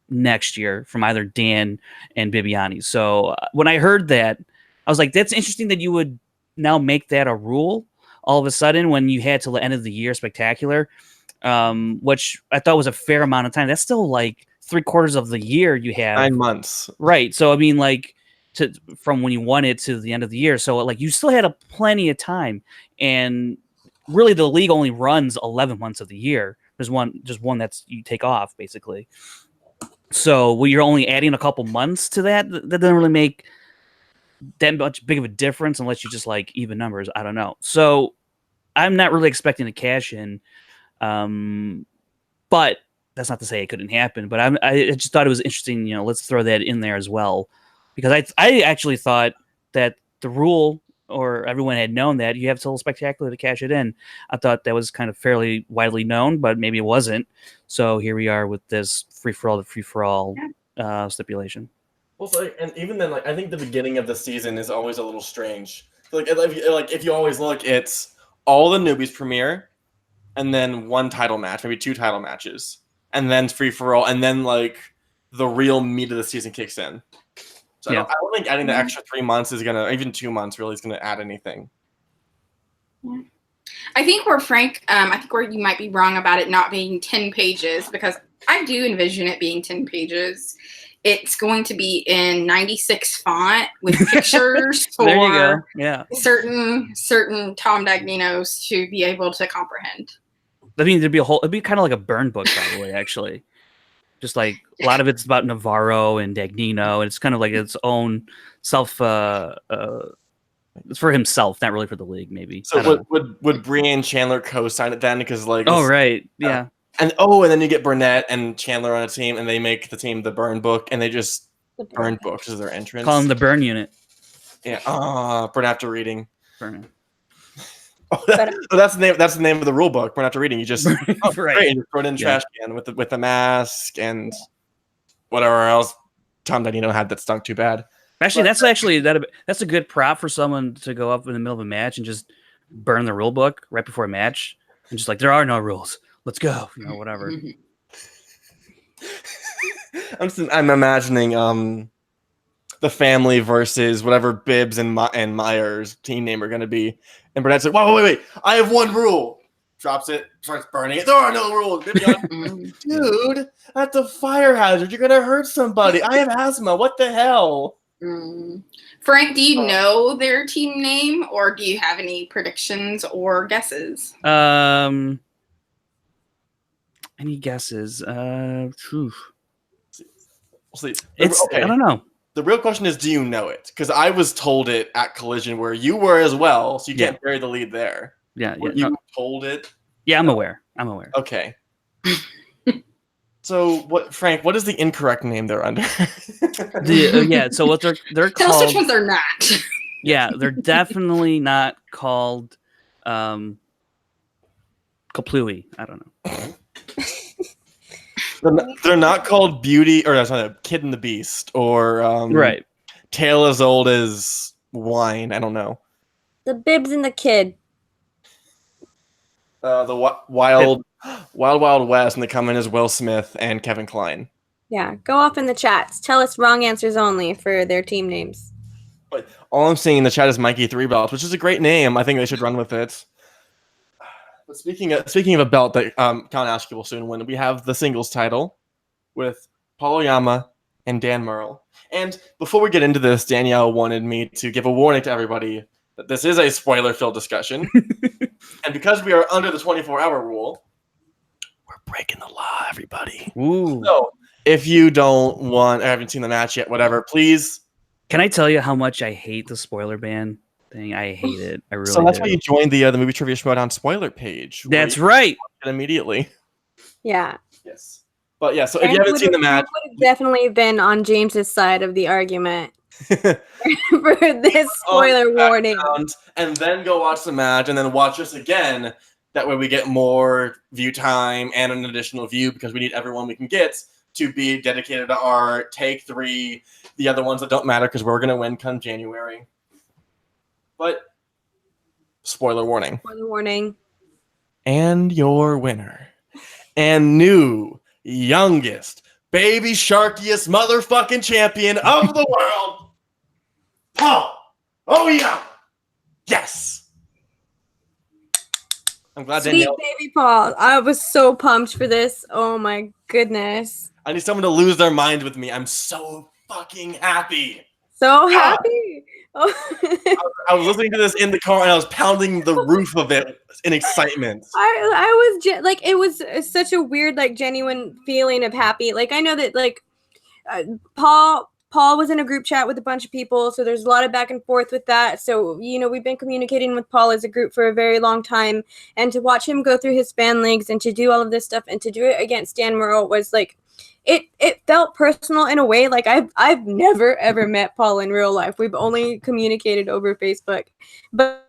next year from either Dan and Bibiani. So when I heard that, I was like, that's interesting that you would now make that a rule all of a sudden when you had till the end of the year Spectacular, which I thought was a fair amount of time. That's still like 3/4 of the year you have. 9 months. Right. So, I mean, like from when you won it to the end of the year. So like you still had plenty of time, and really the league only runs 11 months of the year. There's just one that's you take off basically. So you're only adding a couple months to that. That doesn't really make that much big of a difference unless you just like even numbers. I don't know. So I'm not really expecting a cash in, but that's not to say it couldn't happen. But I just thought it was interesting. Let's throw that in there as well. because I actually thought that the rule, or everyone had known that you have till Spectacular to cash it in. I thought that was kind of fairly widely known, but maybe it wasn't. So here we are with this free-for-all to free-for-all stipulation. Well, so, and even then, like I think the beginning of the season is always a little strange. Like if you always look, it's all the newbies premiere, and then one title match, maybe 2 title matches, and then free for all, and then like the real meat of the season kicks in. So I don't think adding the extra 3 months is gonna, even 2 months, really is gonna add anything. Yeah. I think where Frank, I think where you might be wrong about it not being 10 pages, because I do envision it being 10 pages. It's going to be in 96 font with pictures for There you go. Yeah. certain Tom Dagninos to be able to comprehend. I mean, it'd be kind of like a burn book, probably, actually. Just like a lot of it's about Navarro and Dagnino, and it's kind of like its own self. It's for himself, not really for the league, maybe. So would Brienne Chandler co-sign it then? Because like, oh right, yeah. And then you get Burnett and Chandler on a team, and they make the team the Burn Book, and they just Burn Books as their entrance. Call them the Burn Unit. Yeah. Burn after reading. Burn. That's the name of the rule book. Burn after reading. You just right. Great, you throw it in the trash can with the mask and whatever else Tom Dagnino had that stunk too bad. Actually, that's a good prop for someone to go up in the middle of a match and just burn the rule book right before a match and just like, there are no rules. Let's go. Whatever. I'm imagining the family versus whatever Bibbs and Myers team name are going to be. And Burnett's like, wait. I have one rule. Drops it, starts burning it. There are no rules. Dude, that's a fire hazard. You're going to hurt somebody. I have asthma. What the hell? Frank, do you know their team name, or do you have any predictions or guesses? Any guesses? We'll see. I don't know. The real question is, do you know it? Because I was told it at Collision, where you were as well, so you can't bury the lead there. Yeah. You told it? Yeah, I'm aware. Okay. So, Frank, what is the incorrect name they're under? So what they're Tell called... us which ones they're not. Yeah, they're definitely not called Kaplooey. I don't know. They're not called Beauty, or sorry, Kid and the Beast, or right. Tale as Old as Wine. I don't know. The Bibbs and the Kid. The Wild West, and they come in as Will Smith and Kevin Kline. Yeah, go off in the chats. Tell us wrong answers only for their team names. But all I'm seeing in the chat is Mikey Three Belts, which is a great name. I think they should run with it. But speaking of a belt that Count Ashke will soon win, we have the singles title with Paul Oyama and Dan Murrell. And before we get into this, Danielle wanted me to give a warning to everybody that this is a spoiler-filled discussion. And because we are under the 24-hour rule, we're breaking the law, everybody. Ooh. So if you don't want or haven't seen the match yet, whatever, please. Can I tell you how much I hate the spoiler ban thing? I hate it. I really. So that's do. why you joined the Movie Trivia Schmoedown spoiler page. That's right. Immediately. Yeah. Yes. But yeah, so if you haven't seen the match, would have definitely been on James's side of the argument for this spoiler warning. And then go watch the match, and then watch us again. That way, we get more view time and an additional view, because we need everyone we can get to be dedicated to our take 3. The other ones that don't matter, because we're going to win come January. But spoiler warning. Spoiler warning. And your winner, and new, youngest, baby sharkiest motherfucking champion of the world, Paul Oyama. Yes. I'm glad Sweet Danielle. baby Paul. I was so pumped for this. Oh my goodness. I need someone to lose their mind with me. I'm so fucking happy. So happy. Oh. I was listening to this in the car, and I was pounding the roof of it in excitement. I was like, it was such a weird, like, genuine feeling of happy. Like, I know that, like, Paul was in a group chat with a bunch of people, so there's a lot of back and forth with that. So, we've been communicating with Paul as a group for a very long time, and to watch him go through his fan leagues and to do all of this stuff and to do it against Dan Murrell was, like, it felt personal in a way. Like I've never ever met Paul in real life. We've only communicated over Facebook, but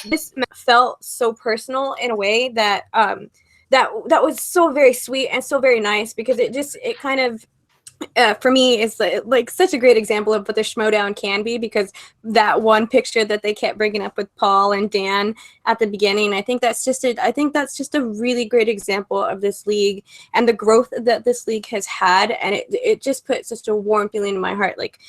this felt so personal in a way that that was so very sweet and so very nice, because it kind of for me is like such a great example of what the Schmoedown can be, because that one picture that they kept bringing up with Paul and Dan at the beginning, I think that's just a really great example of this league and the growth that this league has had, and it just put such a warm feeling in my heart. Like,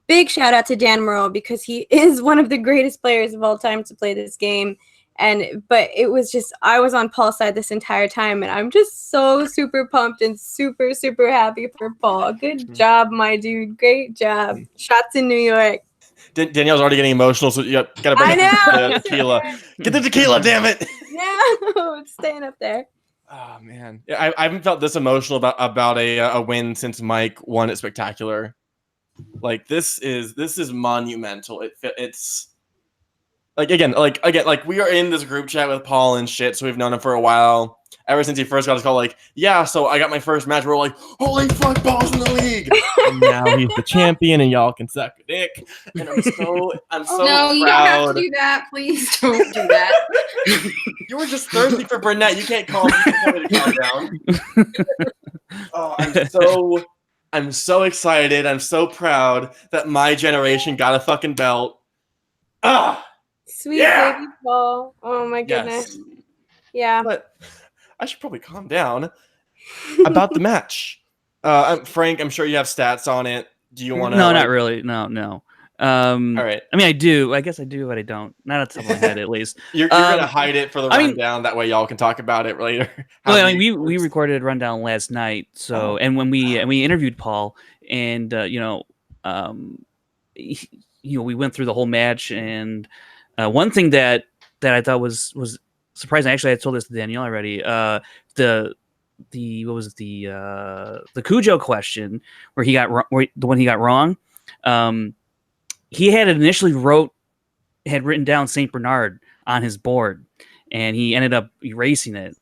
big shout out to Dan Murrell, because he is one of the greatest players of all time to play this game. But it was just, I was on Paul's side this entire time, and I'm just so super pumped and super, super happy for Paul. Good job, my dude. Great job. Shots in New York. Danielle's already getting emotional, so you gotta bring the tequila. Get the tequila, damn it! Yeah, it's staying up there. Oh man, yeah, I haven't felt this emotional about a win since Mike won at Spectacular. Like, this is monumental. It's like again, we are in this group chat with Paul and shit, so we've known him for a while. Ever since he first got his call, like, yeah, so I got my first match. We're like, holy fuck, Paul's in the league, and now he's the champion, and y'all can suck a dick. And I'm so no, you proud. don't have to do that. Please don't do that. You were just thirsty for Burnett. You can't call me to calm down. Oh, I'm so excited. I'm so proud that my generation got a fucking belt. Ah, sweet baby Paul. Oh my goodness. Yes. Yeah. But I should probably calm down about the match. Frank, I'm sure you have stats on it. Do you want to? No, not really. No. All right. I mean, I do. I guess I do, but I don't. Not at the top of my head, at least. You're gonna hide it for the rundown. That way, y'all can talk about it later. Well, I mean, we recorded a rundown last night. So, and when we interviewed Paul, and we went through the whole match, and one thing that I thought was surprising. Actually, I told this to Danielle already. The Cujo question where he got the one he got wrong. He had initially written down Saint Bernard on his board, and he ended up erasing it,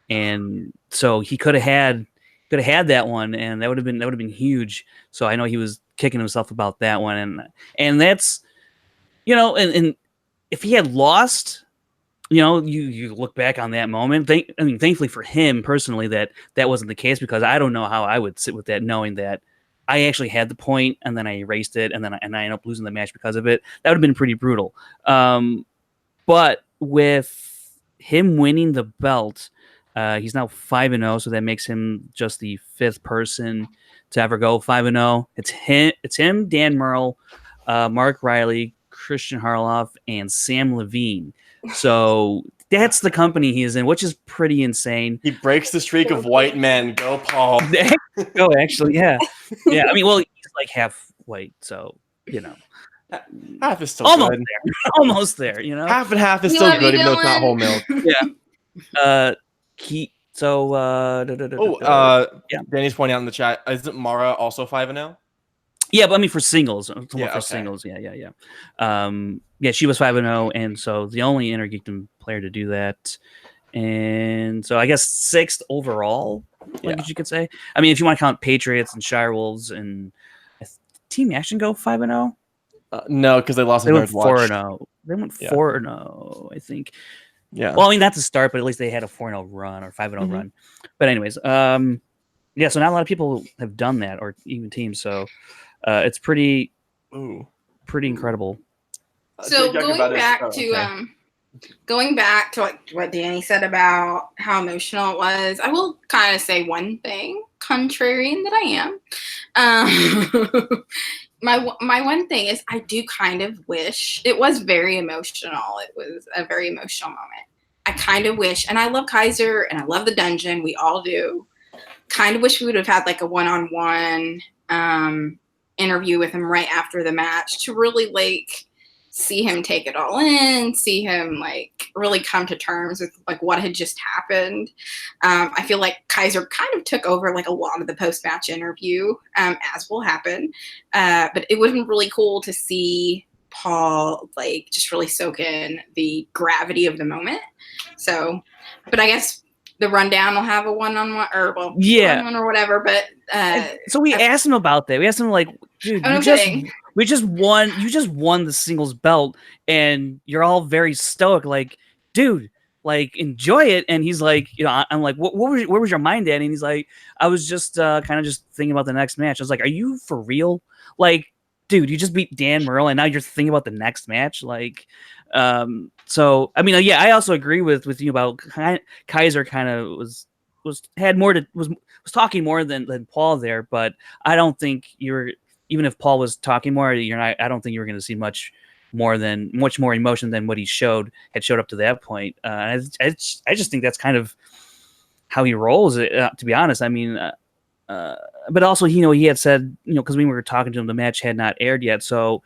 and so he could have had that one, and that would have been huge. So I know he was kicking himself about that one, and that's and if he had lost, you look back on that moment. Thankfully for him personally that wasn't the case, because I don't know how I would sit with that, knowing that I actually had the point and then I erased it, and I ended up losing the match because of it. That would have been pretty brutal. But with him winning the belt, he's now 5-0, so that makes him just the 5th person to ever go 5-0. It's him, Dan Murrell, Mark Riley, Christian Harloff, and Sam Levine. So that's the company he is in, which is pretty insane. He breaks the streak of white men. Go, Paul. Go, actually, yeah. Yeah, I mean, well, he's like half white, so, half is still almost good. there. Almost there, Half and half is still good, even though it's not whole milk. Yeah. Danny's pointing out in the chat, isn't Mara also 5-0? Yeah, but I mean for singles. Singles, yeah. She was 5-0, and so the only Intergeekdom player to do that. And so I guess 6th overall, I guess you could say. I mean, if you want to count Patriots and Shirewolves and Team Action go 5-0? No, because they lost. They went 4-0. They went 4-0, I think. Yeah. Well, I mean, not to start, but at least they had a 4-0 run or 5-0 run. But anyways, so not a lot of people have done that, or even teams. So it's pretty incredible. So going back to what Danny said about how emotional it was, I will kind of say one thing, contrarian that I am. My one thing is I do kind of wish, it was very emotional. It was a very emotional moment. I kind of wish, and I love Kaiser and I love the dungeon. We all do. Kind of wish we would have had like a one-on-one interview with him right after the match to really like see him take it all in, see him like really come to terms with like what had just happened. I feel like Kaiser kind of took over like a lot of the post-match interview, as will happen. But it would have been really cool to see Paul like just really soak in the gravity of the moment. So, but I guess the rundown will have a one-on-one or Yeah. one-on-one or whatever. But so we asked him about that. We asked him like, dude, I'm kidding. You just won the singles belt, and you're all very stoic. Like, dude, like enjoy it. And he's like, I'm like, where was your mind at? And he's like, I was just kind of just thinking about the next match. I was like, are you for real? Like, dude, you just beat Dan Murrell, and now you're thinking about the next match. Like, so I mean, yeah, I also agree with you about Kaiser. Kind of was talking more than Paul there, but I don't think even if Paul was talking more, I don't think you were going to see much more emotion than what he had showed up to that point. I just think that's kind of how he rolls. To be honest, I mean, but also he had said because when we were talking to him, the match had not aired yet, so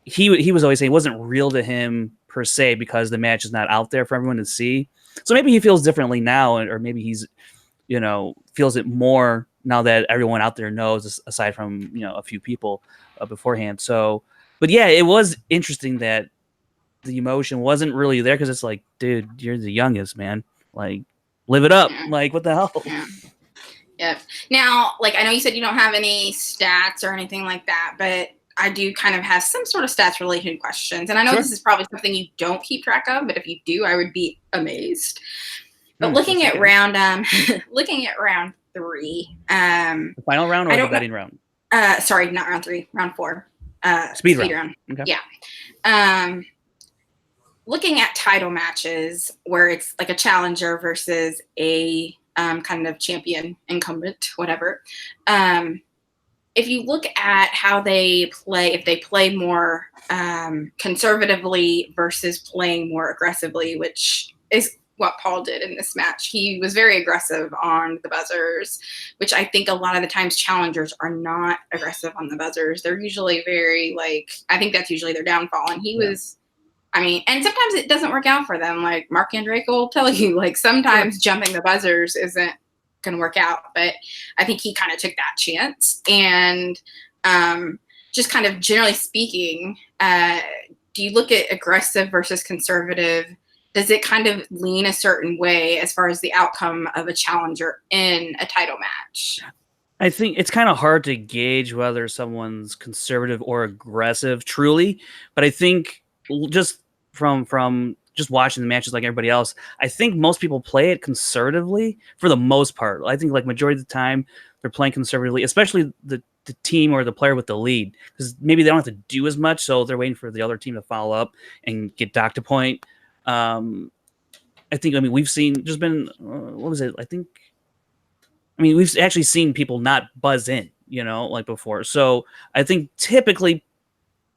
he was always saying it wasn't real to him per se because the match is not out there for everyone to see. So maybe he feels differently now, or maybe he's feels it more now that everyone out there knows, aside from a few people beforehand. So, but yeah, it was interesting that the emotion wasn't really there because it's like, dude, you're the youngest, man. Like, live it up. Like, what the hell? Yeah. Yep. Now, like, I know you said you don't have any stats or anything like that, but I do kind of have some sort of stats related questions. And I know this is probably something you don't keep track of, but if you do, I would be amazed. But looking at round 3, the final round or the betting round? Sorry, not round 3, round 4. Speed round. Okay. Yeah. Looking at title matches where it's like a challenger versus a kind of champion, incumbent, whatever. If you look at how they play, if they play more conservatively versus playing more aggressively, which is what Paul did in this match. He was very aggressive on the buzzers, which I think a lot of the times challengers are not aggressive on the buzzers. They're usually very I think that's usually their downfall. And he was, and sometimes it doesn't work out for them. Like Mark Andreyko will tell you, like sometimes jumping the buzzers isn't going to work out. But I think he kind of took that chance. And just kind of generally speaking, do you look at aggressive versus conservative? Does it kind of lean a certain way as far as the outcome of a challenger in a title match? I think it's kind of hard to gauge whether someone's conservative or aggressive truly, but I think just from just watching the matches like everybody else, I think most people play it conservatively for the most part. I think like majority of the time they're playing conservatively, especially the team or the player with the lead, because maybe they don't have to do as much, so they're waiting for the other team to follow up and get docked a point. I think, we've seen, there's been, what was it? We've actually seen people not buzz in, like before. So I think typically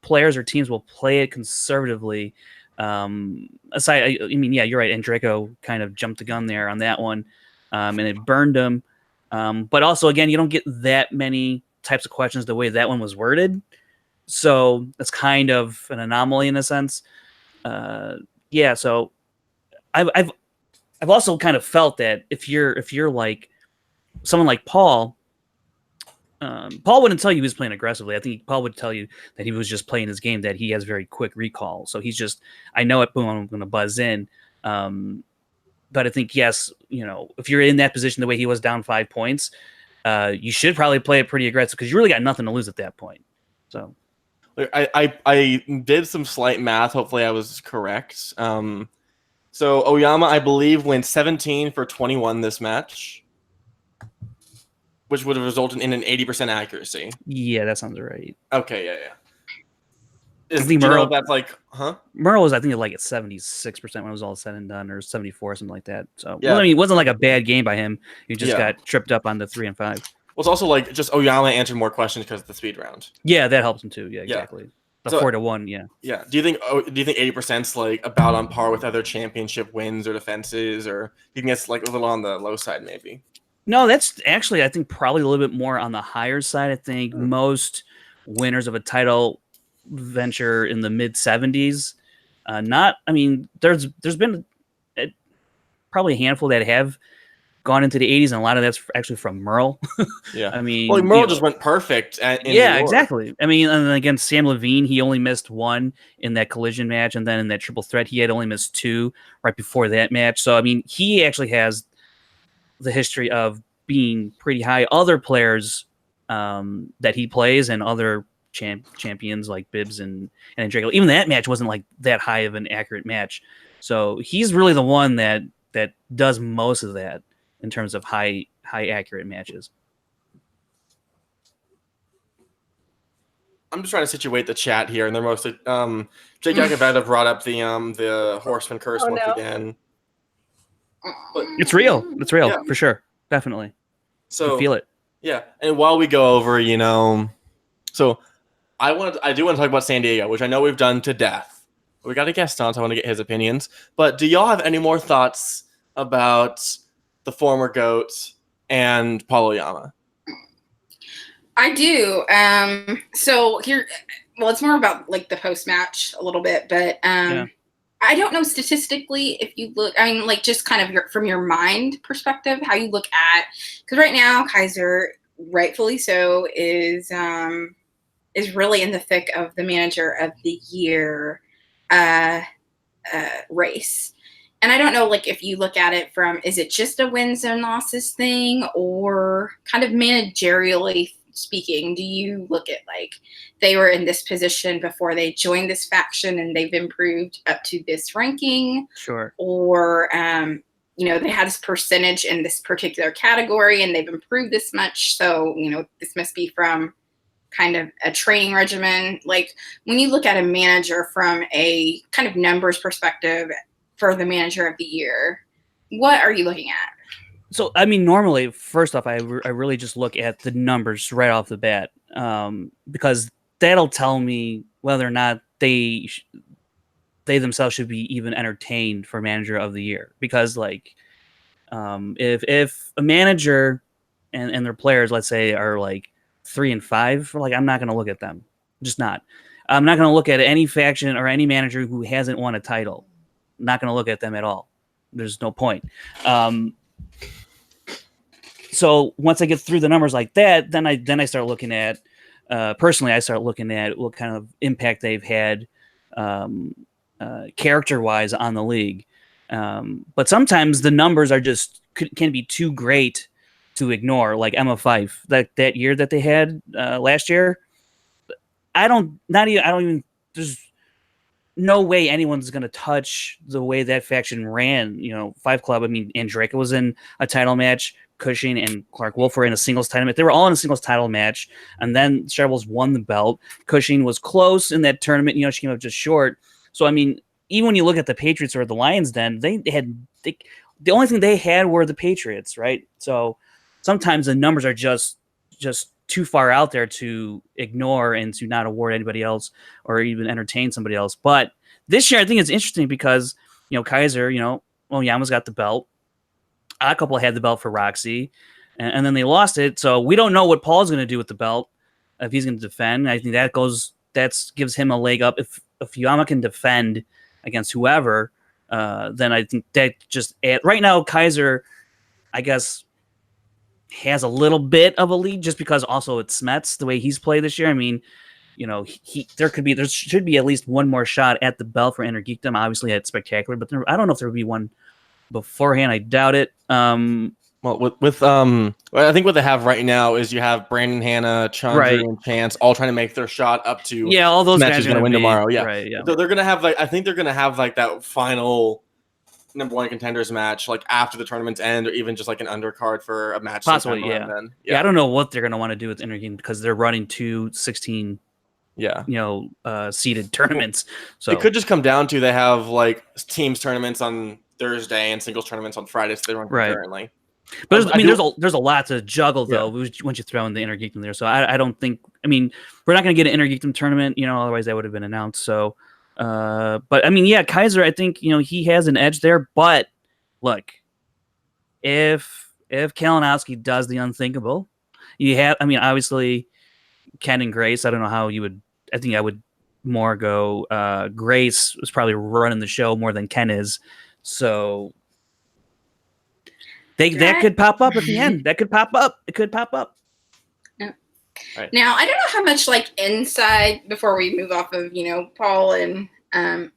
players or teams will play it conservatively. Aside, yeah, you're right. Andreyko kind of jumped the gun there on that one, and it burned him. But also, again, you don't get that many types of questions the way that one was worded. So that's kind of an anomaly in a sense. Yeah, so I've also kind of felt that if you're like someone like Paul wouldn't tell you he was playing aggressively. I think Paul would tell you that he was just playing his game, that he has very quick recall. So he's just, I know it, boom, I'm going to buzz in. But I think, yes, if you're in that position the way he was down 5 points, you should probably play it pretty aggressive because you really got nothing to lose at that point. So I did some slight math. Hopefully I was correct. So Oyama, I believe, went 17 for 21 this match, which would have resulted in an 80% accuracy. Yeah, that sounds right. Okay, yeah. I think Murrell, that's like, huh? Murrell was, I think, like at 76% when it was all said and done, or 74, something like that. So, yeah. It wasn't like a bad game by him. He just got tripped up on the 3 and 5. Well, it's also like just Oyama answered more questions because of the speed round. Yeah, that helps him too. Yeah, exactly. The 4-1, yeah. Yeah. Do you think 80%'s like about on par with other championship wins or defenses, or do you think it's like a little on the low side maybe? No, that's actually, I think, probably a little bit more on the higher side. I think most winners of a title venture in the mid 70s. There's been probably a handful that have gone into the 80s, and a lot of that's actually from Murrell. Yeah. Murrell just went perfect. Yeah, exactly. And against Sam Levine, he only missed 1 in that collision match, and then in that triple threat, he had only missed 2 right before that match. So, he actually has the history of being pretty high. Other players that he plays and other champions like Bibbs and Draco, even that match wasn't like that high of an accurate match. So he's really the one that does most of that in terms of high accurate matches. I'm just trying to situate the chat here, and they're mostly Jake Yakoveta brought up the Horseman curse once again. But, it's real. It's real yeah. for sure. Definitely. So I feel it. Yeah, and while we go over, so I do want to talk about San Diego, which I know we've done to death. We got a guest on, so I want to get his opinions. But do y'all have any more thoughts about the former GOAT and Paul Oyama? I do. So here, well, it's more about like the post match a little bit, but I don't know statistically if you look. I mean, like just kind of from your mind perspective, how you look at, because right now Kaiser, rightfully so, is really in the thick of the manager of the year race. And I don't know, like, if you look at it from, is it just a wins and losses thing, or kind of managerially speaking, do you look at, like, they were in this position before they joined this faction and they've improved up to this ranking? Sure. Or, they had this percentage in this particular category and they've improved this much. So, this must be from kind of a training regimen. Like, when you look at a manager from a kind of numbers perspective for the manager of the year, what are you looking at? So, I mean, normally, first off, I really just look at the numbers right off the bat, because that'll tell me whether or not they themselves should be even entertained for manager of the year. Because, like, if a manager and their players, let's say, are like 3 and 5, like, I'm not going to look at them. Just not. I'm not going to look at any faction or any manager who hasn't won a title. Not going to look at them at all. There's no point. So once I get through the numbers like that, then I start looking at, personally, I start looking at what kind of impact they've had character-wise on the league. But sometimes the numbers are can be too great to ignore, like Emma Fife, that year that they had last year. There's no way anyone's going to touch the way that faction ran. Five Club, I mean, Andraka was in a title match. Cushing and Clark Wolf were in a singles title match. They were all in a singles title match. And then Sharbles won the belt. Cushing was close in that tournament. She came up just short. So, I mean, even when you look at the Patriots or the Lions, then the only thing they had were the Patriots, right? So sometimes the numbers are just too far out there to ignore and to not award anybody else or even entertain somebody else. But this year, I think it's interesting because, Kaiser, Yama's got the belt. A couple had the belt for Roxy, and then they lost it. So we don't know what Paul's going to do with the belt, if he's going to defend. I think that gives him a leg up. If Yama can defend against whoever, then I think that right now Kaiser, I guess, has a little bit of a lead just because also it's Smets the way he's played this year. I mean, there should be at least one more shot at the belt for Inner Geekdom. Obviously, it's spectacular, but I don't know if there would be one beforehand. I doubt it. Well, I think what they have right now is you have Brandon Hanna, Chandra, and Chance all trying to make their shot up to. Yeah, all those guys are going to win tomorrow. Yeah, right, yeah. So they're going to have I think they're going to have that final number 1 contenders match after the tournament's end, or even just an undercard for a match. Possibly, yeah. I don't know what they're going to want to do with Inner Geekdom because they're running 2 16. Seeded tournaments. So it could just come down to they have teams tournaments on Thursday and singles tournaments on Friday, so they run concurrently. But there's a lot to juggle though once you throw in the Inner Geekdom there. So I don't think. I mean, we're not going to get an Inner Geekdom tournament, otherwise that would have been announced. So, but I mean, yeah, Kaiser, I think he has an edge there. But look, if Kalinowski does the unthinkable, obviously Ken and Grace. I don't know how you would. I think I would more go. Grace was probably running the show more than Ken is. So that could pop up at the end. That could pop up. It could pop up. Yeah. Right. Now, I don't know how much inside before we move off of, Paul and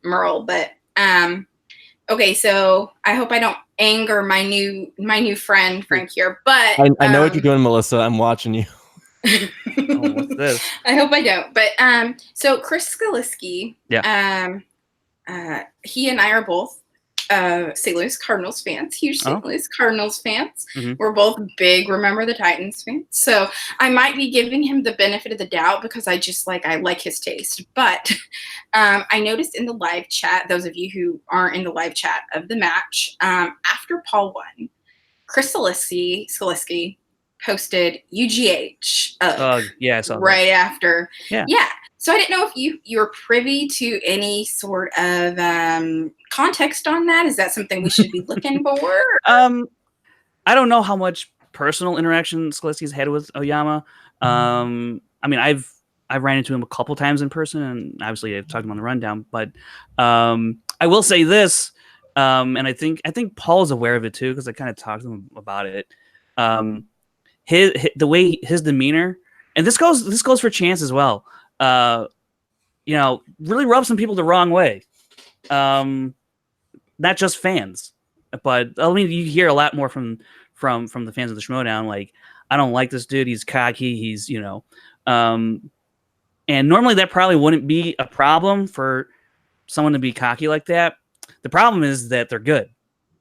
Murrell, but okay, so I hope I don't anger my new friend Frank here, but I know what you're doing, Melissa. I'm watching you. Oh, what's this? I hope I don't. But so Chris Skaliski, he and I are both St. Louis Cardinals fans, huge St. Louis Cardinals fans. Mm-hmm. We're both big Remember the Titans fans. So I might be giving him the benefit of the doubt because I like his taste. But I noticed in the live chat, those of you who aren't in the live chat of the match, after Paul won, Chris Skaliski posted UGH yeah, I saw right that. after. Yeah. So I didn't know if you were privy to any sort of context on that. Is that something we should be looking for? I don't know how much personal interaction Skaliski's had with Oyama. I mean, I've ran into him a couple times in person, and obviously I've talked to him on the rundown. But I will say this, and I think Paul's aware of it too because I kind of talked to him about it. The way his demeanor, and this goes for Chance as well. Really rubs some people the wrong way. Not just fans, but I mean, you hear a lot more from the fans of the Schmoedown. Like, I don't like this dude. He's cocky. He's, and normally that probably wouldn't be a problem for someone to be cocky like that. The problem is that they're good.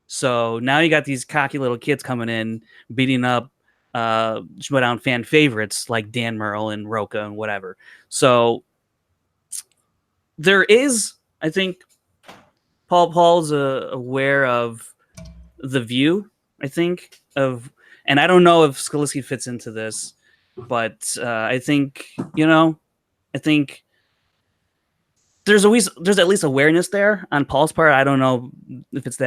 So now you got these cocky little kids coming in, beating up Schmoedown fan favorites like Dan Murrell and Roca and whatever. So there is, I think, Paul's aware of the view, I think, and I don't know if Skaliski fits into this, but I think there's at least awareness there on Paul's part. I don't know if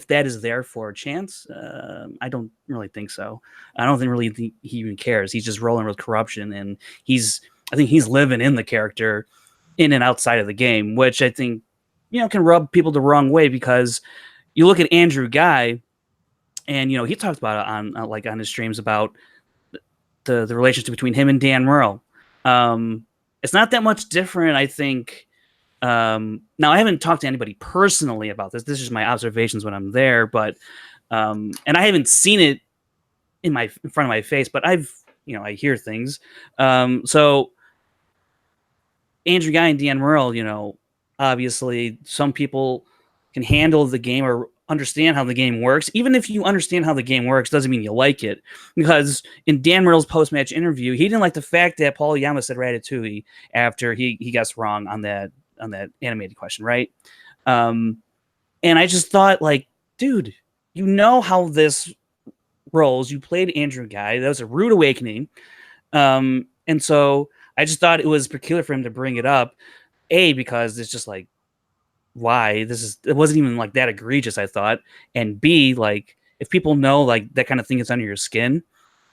that is there for a Chance. I don't really think so. I don't think he even cares. He's just rolling with corruption, and I think he's living in the character in and outside of the game, which I think, can rub people the wrong way because you look at Andrew Guy and, he talked about it on his streams about the relationship between him and Dan Murrell. It's not that much different, I think. Now I haven't talked to anybody personally about this. This is my observations when I'm there, but, and I haven't seen it in front of my face, but I hear things. So Andrew Guy and Dan Murrell, obviously some people can handle the game or understand how the game works. Even if you understand how the game works, doesn't mean you like it. Because in Dan Murrell's post-match interview, he didn't like the fact that Paul Oyama said Ratatouille after he guessed wrong on that animated question, right? And I just thought, like, dude, how this rolls. You played Andrew Guy. That was a rude awakening. And so I just thought it was peculiar for him to bring it up. A, because it's just like, why? It wasn't even like that egregious, I thought. And B, like, if people know like that kind of thing is under your skin,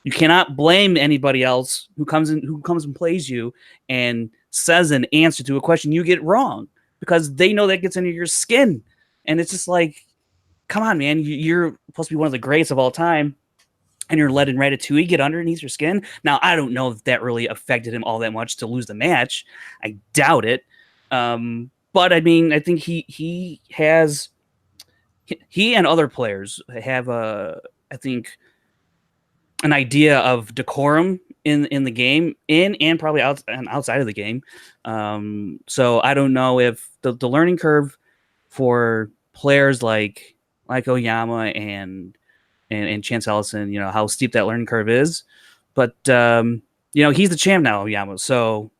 you cannot blame anybody else who comes and plays you and says an answer to a question you get wrong because they know that gets under your skin. And it's just like, come on, man, you're supposed to be one of the greats of all time, and you're letting Ratatouille get underneath your skin. Now, I don't know if that really affected him all that much to lose the match. I doubt it. But I mean, I think he and other players have I think an idea of decorum in the game, and probably outside of the game. So I don't know if the learning curve for players like Oyama and Chance Ellison, how steep that learning curve is. But he's the champ now, Oyama. So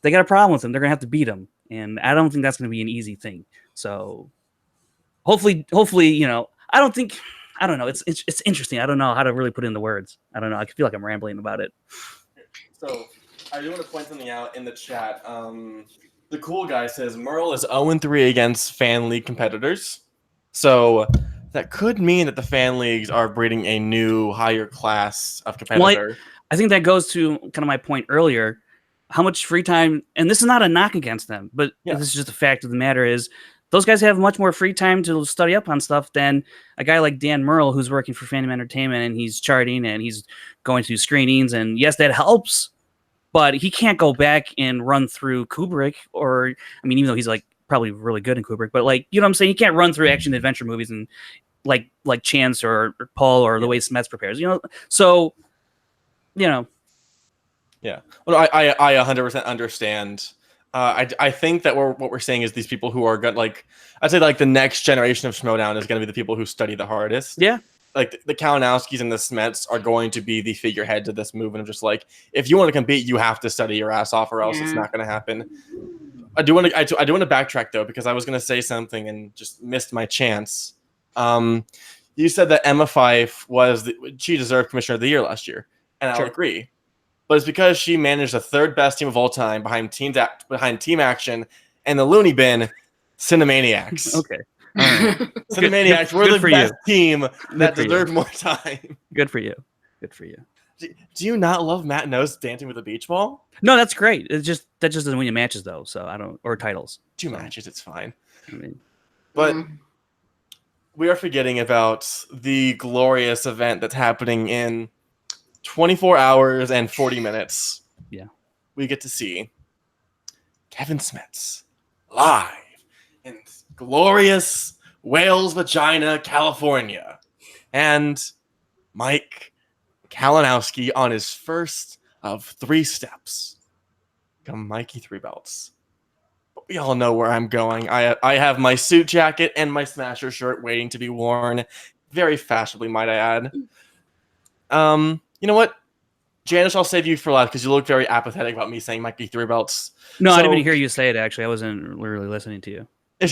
they got a problem with him. They're gonna have to beat him, and I don't think that's gonna be an easy thing. So hopefully, I don't know. It's interesting. I don't know how to really put it into words. I don't know. I feel like I'm rambling about it. So I do want to point something out in the chat. The cool guy says Murrell is 0-3 against fan league competitors. So that could mean that the fan leagues are breeding a new higher class of competitor. Well, I think that goes to kind of my point earlier. How much free time, and this is not a knock against them, but this is just a fact of the matter is those guys have much more free time to study up on stuff than a guy like Dan Murrell, who's working for Fandom Entertainment, and he's charting and he's going through screenings. And yes, that helps, but he can't go back and run through Kubrick, or, I mean, even though he's like probably really good in Kubrick, but like, you know what I'm saying? You can't run through action adventure movies and like Chance or Paul or the way Smets prepares, you know? So, you know. Yeah. Well, I 100% understand. I think that what we're saying is these people who are going like, I'd say like the next generation of Schmoedown is going to be the people who study the hardest. Yeah. Like the Kalinowskis and the Smets are going to be the figureheads of this movement of just like, if you want to compete, you have to study your ass off or else it's not going to happen. I do want to backtrack though, because I was going to say something and just missed my chance. You said that Emma Fyffe she deserved Commissioner of the Year last year, and I'll agree. But it's because she managed the third best team of all time behind Team Action and the Looney Bin, Cinemaniacs. Okay. Cinemaniacs were the best team that deserved more time. Good for you. Good for you. Do you not love Matt Nose dancing with a beach ball? No, that's great. That just doesn't win you matches though, so I don't, or titles. 2 matches, it's fine. I mean, but we are forgetting about the glorious event that's happening in 24 hours and 40 minutes. Yeah. We get to see Kevin Smets live in glorious Wales Vagina, California. And Mike Kalinowski on his first of 3 steps. Come Mikey 3 belts. But we all know where I'm going. I have my suit jacket and my Smasher shirt waiting to be worn. Very fashionably, might I add. You know what? Janice, I'll save you for last because you look very apathetic about me saying Mikey 3 belts. No, I didn't even hear you say it, actually. I wasn't really listening to you.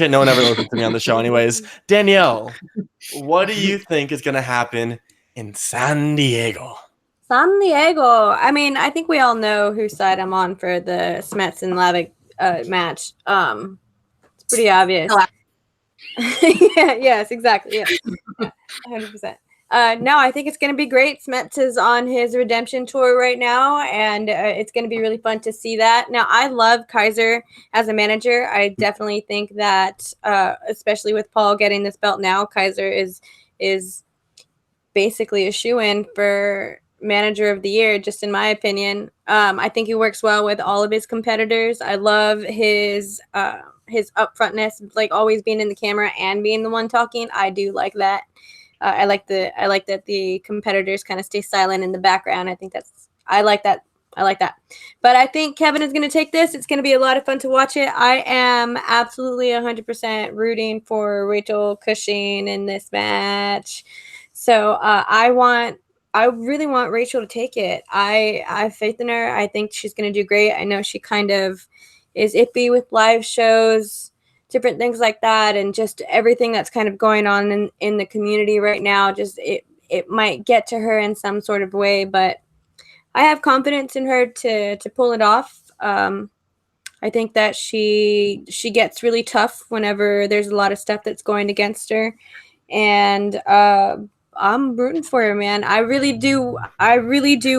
No one ever listens to me on the show anyways. Danielle, what do you think is going to happen in San Diego? San Diego. I mean, I think we all know whose side I'm on for the Smets and Lavick match. It's pretty obvious. Yes, exactly. Yeah. 100%. No, I think it's going to be great. Smets is on his redemption tour right now, and it's going to be really fun to see that. Now, I love Kaiser as a manager. I definitely think that, especially with Paul getting this belt now, Kaiser is basically a shoo-in for manager of the year, just in my opinion. I think he works well with all of his competitors. I love his upfrontness, like always being in the camera and being the one talking. I do like that. I like that the competitors kind of stay silent in the background. I like that. But I think Kevin is going to take this. It's going to be a lot of fun to watch it. I am absolutely 100% rooting for Rachel Cushing in this match. So I really want Rachel to take it. I have faith in her. I think she's going to do great. I know she kind of is iffy with live shows, different things like that, and just everything that's kind of going on in the community right now. Just it might get to her in some sort of way, but I have confidence in her to pull it off. I think that she gets really tough whenever there's a lot of stuff that's going against her, and I'm rooting for her, man. I really do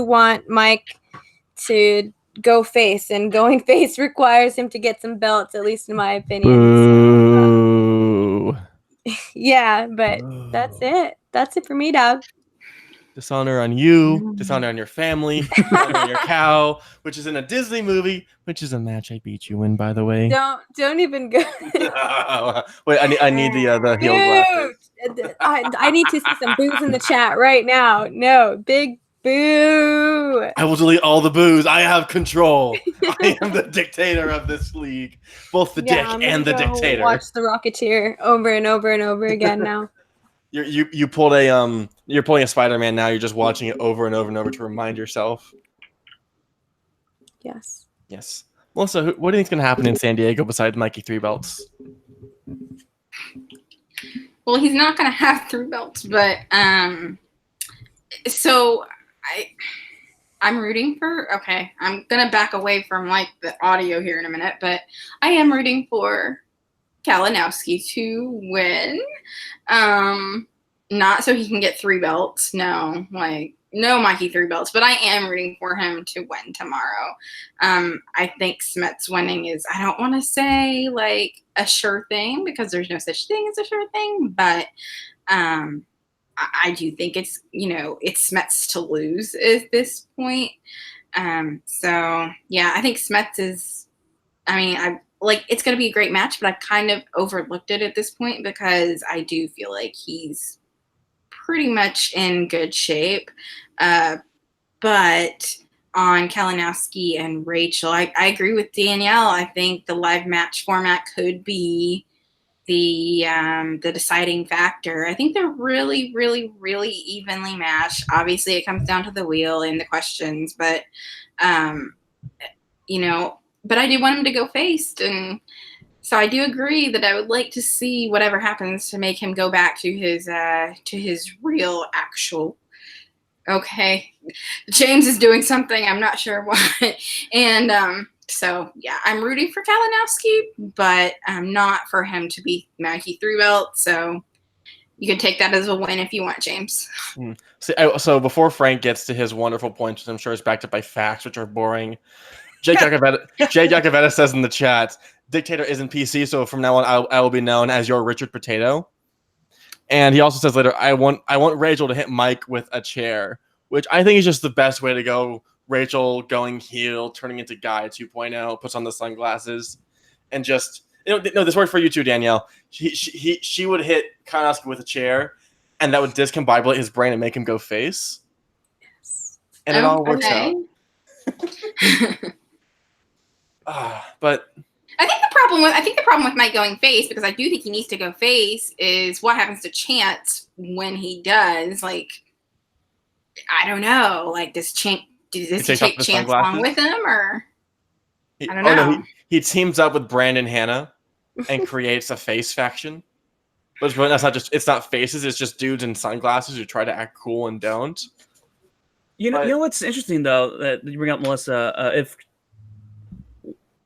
want Mike to go face, and going face requires him to get some belts, at least in my opinion. Boo. Yeah, but that's it for me, dog. Dishonor on you, dishonor on your family, dishonor on your cow, which is in a Disney movie, which is a match I beat you in, by the way. Don't even go. Wait, I need the heel glasses. I need to see some boos in the chat right now. No, big boo. I will delete all the boos. I have control. I am the dictator of this league. Both the dick and the dictator. Watch The Rocketeer over and over and over again now. You pulled you're pulling a Spider-Man now. You're just watching it over and over and over to remind yourself. Yes. Melissa, what do you think's going to happen in San Diego besides Mikey 3 belts? Well, he's not going to have 3 belts, but so I'm rooting for. Okay, I'm going to back away from like the audio here in a minute, but I am rooting for Kalinowski to win. Not so he can get 3 belts. No, no Mikey 3 belts, but I am rooting for him to win tomorrow. I think Smets winning is, I don't want to say like a sure thing because there's no such thing as a sure thing, but I do think it's Smets to lose at this point. So yeah, I think Smets is, like it's going to be a great match, but I kind of overlooked it at this point because I do feel like he's pretty much in good shape. But on Kalinowski and Rachel, I agree with Danielle. I think the live match format could be the deciding factor. I think they're really, really, really evenly matched. Obviously, it comes down to the wheel and the questions, but you know, but I do want him to go face, and so I do agree that I would like to see whatever happens to make him go back to his real actual. Okay, James is doing something. I'm not sure what, and so yeah, I'm rooting for Kalinowski, but I'm not for him to be Maggie 3-belt. So you can take that as a win if you want, James. So before Frank gets to his wonderful points, which I'm sure is backed up by facts, which are boring, Jake Jacobetta says in the chat, Dictator isn't PC, so from now on I will be known as your Richard Potato. And he also says later, I want Rachel to hit Mike with a chair, which I think is just the best way to go. Rachel going heel, turning into Guy 2.0, puts on the sunglasses, and just this worked for you too, Danielle. She would hit Kalinowski with a chair, and that would discombobulate his brain and make him go face. Yes, and it all works out. But I think the problem with Mike going face, because I do think he needs to go face, is what happens to Chance when he does. Like, I don't know. Like, does he take Chance along with him, or I don't know. Oh no, he teams up with Brandon Hanna and creates a face faction. But it's not faces. It's just dudes in sunglasses who try to act cool and don't. You know what's interesting though that you bring up, Melissa.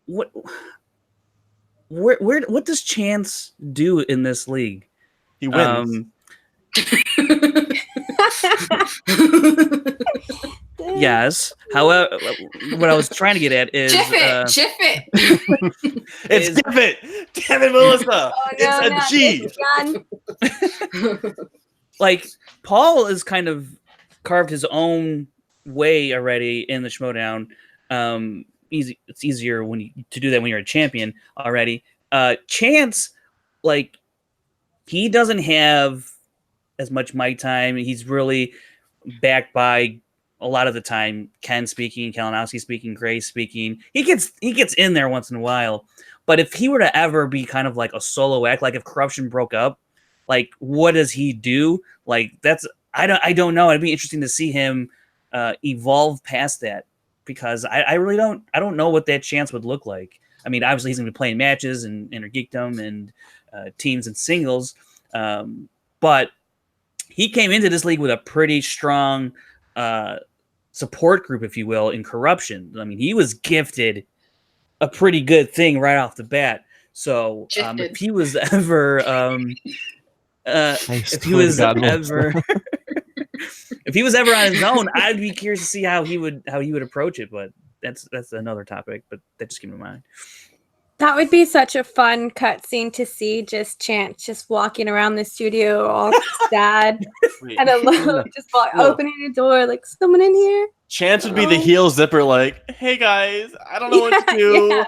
What does Chance do in this league? He wins. Yes. However, what I was trying to get at is Jiff it. It's Jiff it. Damn it, Melissa. Oh, It's a G. Like Paul has kind of carved his own way already in the Schmoedown. It's easier to do that when you're a champion already. Chance, like, he doesn't have as much mic time. He's really backed by a lot of the time Ken speaking, Kalinowski speaking, Grace speaking. He gets in there once in a while. But if he were to ever be kind of like a solo act, like if Corruption broke up, like what does he do? Like I don't know. It'd be interesting to see him evolve past that, because I really don't know what that Chance would look like. I mean, obviously he's gonna be playing matches and Inner Geekdom and teams and singles, but he came into this league with a pretty strong support group, if you will, in Corruption. I mean, he was gifted a pretty good thing right off the bat. So if he was ever if he was ever on his own, I'd be curious to see how he would approach it. But that's another topic. But that just came to mind. That would be such a fun cutscene to see, just Chance just walking around the studio all sad and alone, just opening a door like, someone in here? Chance would be the heel zipper, like, hey guys, I don't know what to do. Yeah.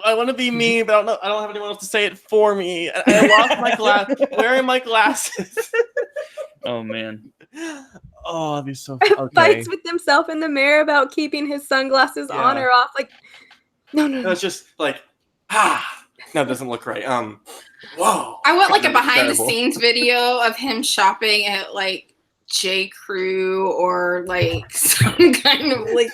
I want to be me, but I don't have anyone else to say it for me. I lost my glass. Where are my glasses? Oh man. Oh, that'd be so fun. Okay. Fights with himself in the mirror about keeping his sunglasses on or off. Like, no. It's just like, no, it doesn't look right. Whoa. I want like a behind the scenes video of him shopping at like J. Crew or like some kind of like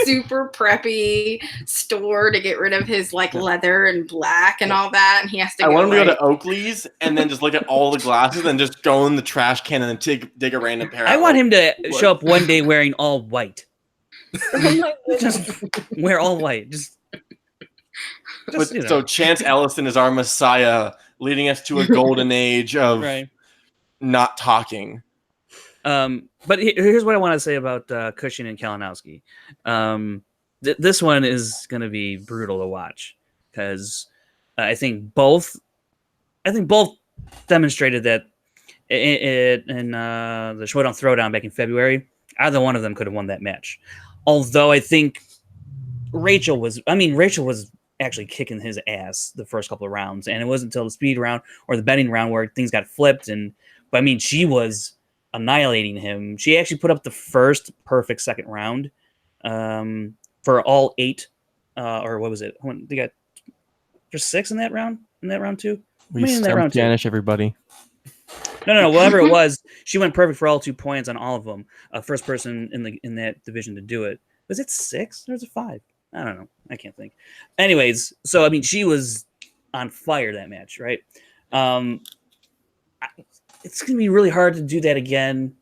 super preppy store to get rid of his like leather and black and all that, and he has to. I want him to go to Oakley's and then just look at all the glasses and just go in the trash can and then dig a random pair. I want him to show up one day wearing all white. Just wear all white. Just So Chance Ellison is our messiah, leading us to a golden age of not talking. But here's what I want to say about Cushing and Kalinowski. This one is going to be brutal to watch, because I think both demonstrated that in the Schmoedown Throwdown back in February, either one of them could have won that match. Although I think Rachel was actually kicking his ass the first couple of rounds, and it wasn't until the speed round or the betting round where things got flipped. But I mean, she was annihilating him. She actually put up the first perfect second round for all 8, or what was it? They got there's 6 in that round. In that round 2, We stumped Janish, everybody. No, whatever it was, she went perfect for all 2 points on all of them. First person in that division to do it. Was it 6 or was it 5? I don't know. I can't think. Anyways, so I mean, she was on fire that match, right? It's going to be really hard to do that again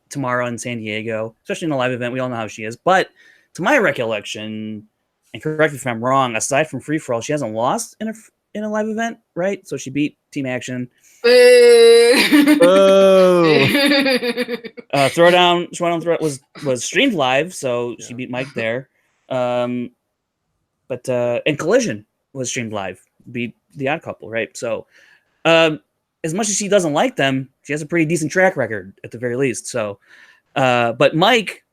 tomorrow in San Diego, especially in a live event. We all know how she is. But to my recollection, and correct me if I'm wrong, aside from free for all, she hasn't lost in a live event, right? So she beat Team Action. Throwdown was streamed live, so she beat Mike there. And Collision was streamed live, beat the Odd Couple, right? So as much as she doesn't like them, she has a pretty decent track record at the very least. So, but Mike,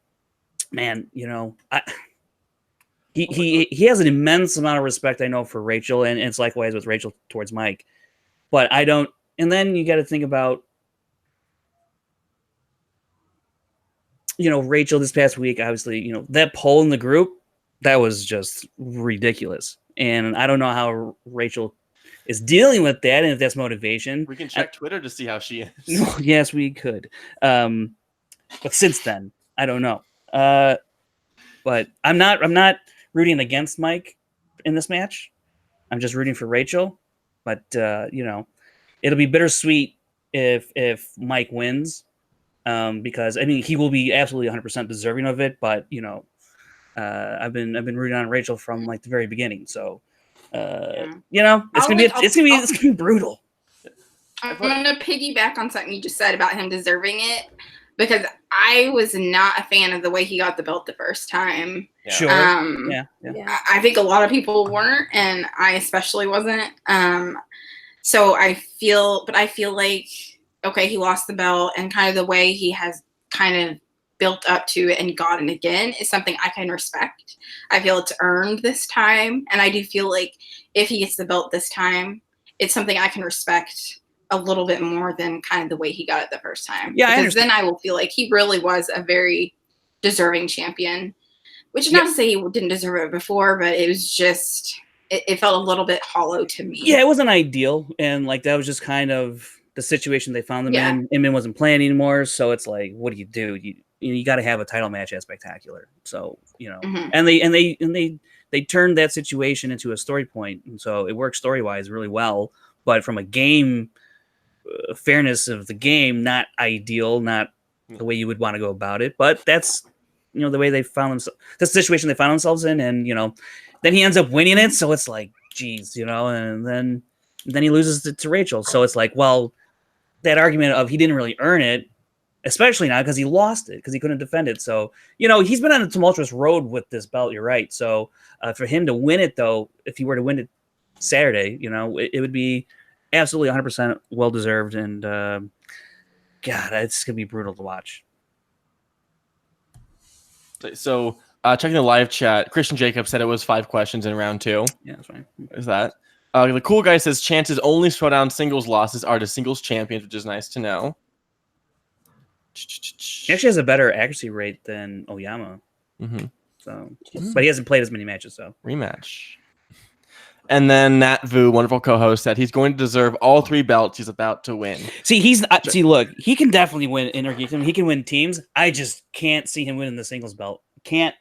man, you know, he has an immense amount of respect, I know, for Rachel, and it's likewise with Rachel towards Mike. But I don't. And then you got to think about, you know, Rachel this past week. Obviously, you know, that poll in the group, that was just ridiculous, and I don't know how Rachel is dealing with that, and if that's motivation. We can check Twitter to see how she is. Yes, we could. But since then, I don't know. But I'm not rooting against Mike in this match. I'm just rooting for Rachel. But you know, it'll be bittersweet if Mike wins, because I mean he will be absolutely 100% deserving of it. But you know, I've been rooting on Rachel from like the very beginning. So you know, it's gonna be brutal. I'm gonna piggyback on something you just said about him deserving it, because I was not a fan of the way he got the belt the first time. Yeah. Sure. Yeah. I think a lot of people weren't, and I especially wasn't. So I feel like, okay, he lost the belt, and kind of the way he has kind of built up to it and gotten again is something I can respect. I feel it's earned this time, and I do feel like if he gets the belt this time, it's something I can respect a little bit more than kind of the way he got it the first time. Yeah, because then I will feel like he really was a very deserving champion, which is not to say he didn't deserve it before, but it was just, it felt a little bit hollow to me. Yeah, it wasn't ideal, and like that was just kind of the situation they found them in. Inman wasn't playing anymore, so it's like, what do? You got to have a title match at Spectacular. So you know, and they turned that situation into a story point, and so it worked story wise really well. But from a game fairness of the game, not ideal, not the way you would want to go about it. But that's, you know, the way they found themselves, the situation they found themselves in, and you know, then he ends up winning it. So it's like, geez, you know, and then he loses to Rachel. So it's like, well, that argument of he didn't really earn it, especially now because he lost it, because he couldn't defend it. So, you know, he's been on a tumultuous road with this belt. You're right. So for him to win it, though, if he were to win it Saturday, you know, it would be absolutely 100% well-deserved. And God, it's going to be brutal to watch. So checking the live chat, Christian Jacobs said it was 5 questions in round 2. Yeah, that's fine. Is that? The cool guy says chances only Schmoedown singles losses are to singles champions, which is nice to know. He actually has a better accuracy rate than Oyama. Mm-hmm. So, but he hasn't played as many matches, so. Rematch. And then Nat Vu, wonderful co-host, said he's going to deserve all 3 belts he's about to win. See, look, he can definitely win Intergeekdom. He can win teams. I just can't see him winning the singles belt. I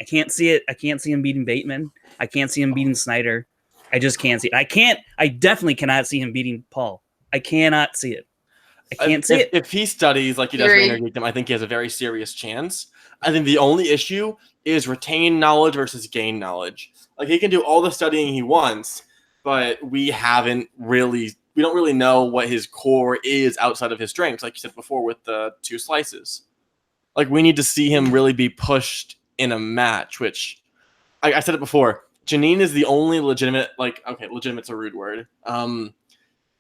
can't see it. I can't see him beating Bateman. I can't see him beating Snyder. I just can't see it. I definitely cannot see him beating Paul. I cannot see it. I can't see it. If he studies like he does for Intergeekdom, I think he has a very serious chance. I think the only issue is retain knowledge versus gain knowledge. Like, he can do all the studying he wants, but we don't really know what his core is outside of his strengths, like you said before with the 2 slices. Like, we need to see him really be pushed in a match, which I said it before. Janine is the only legitimate, legitimate's a rude word.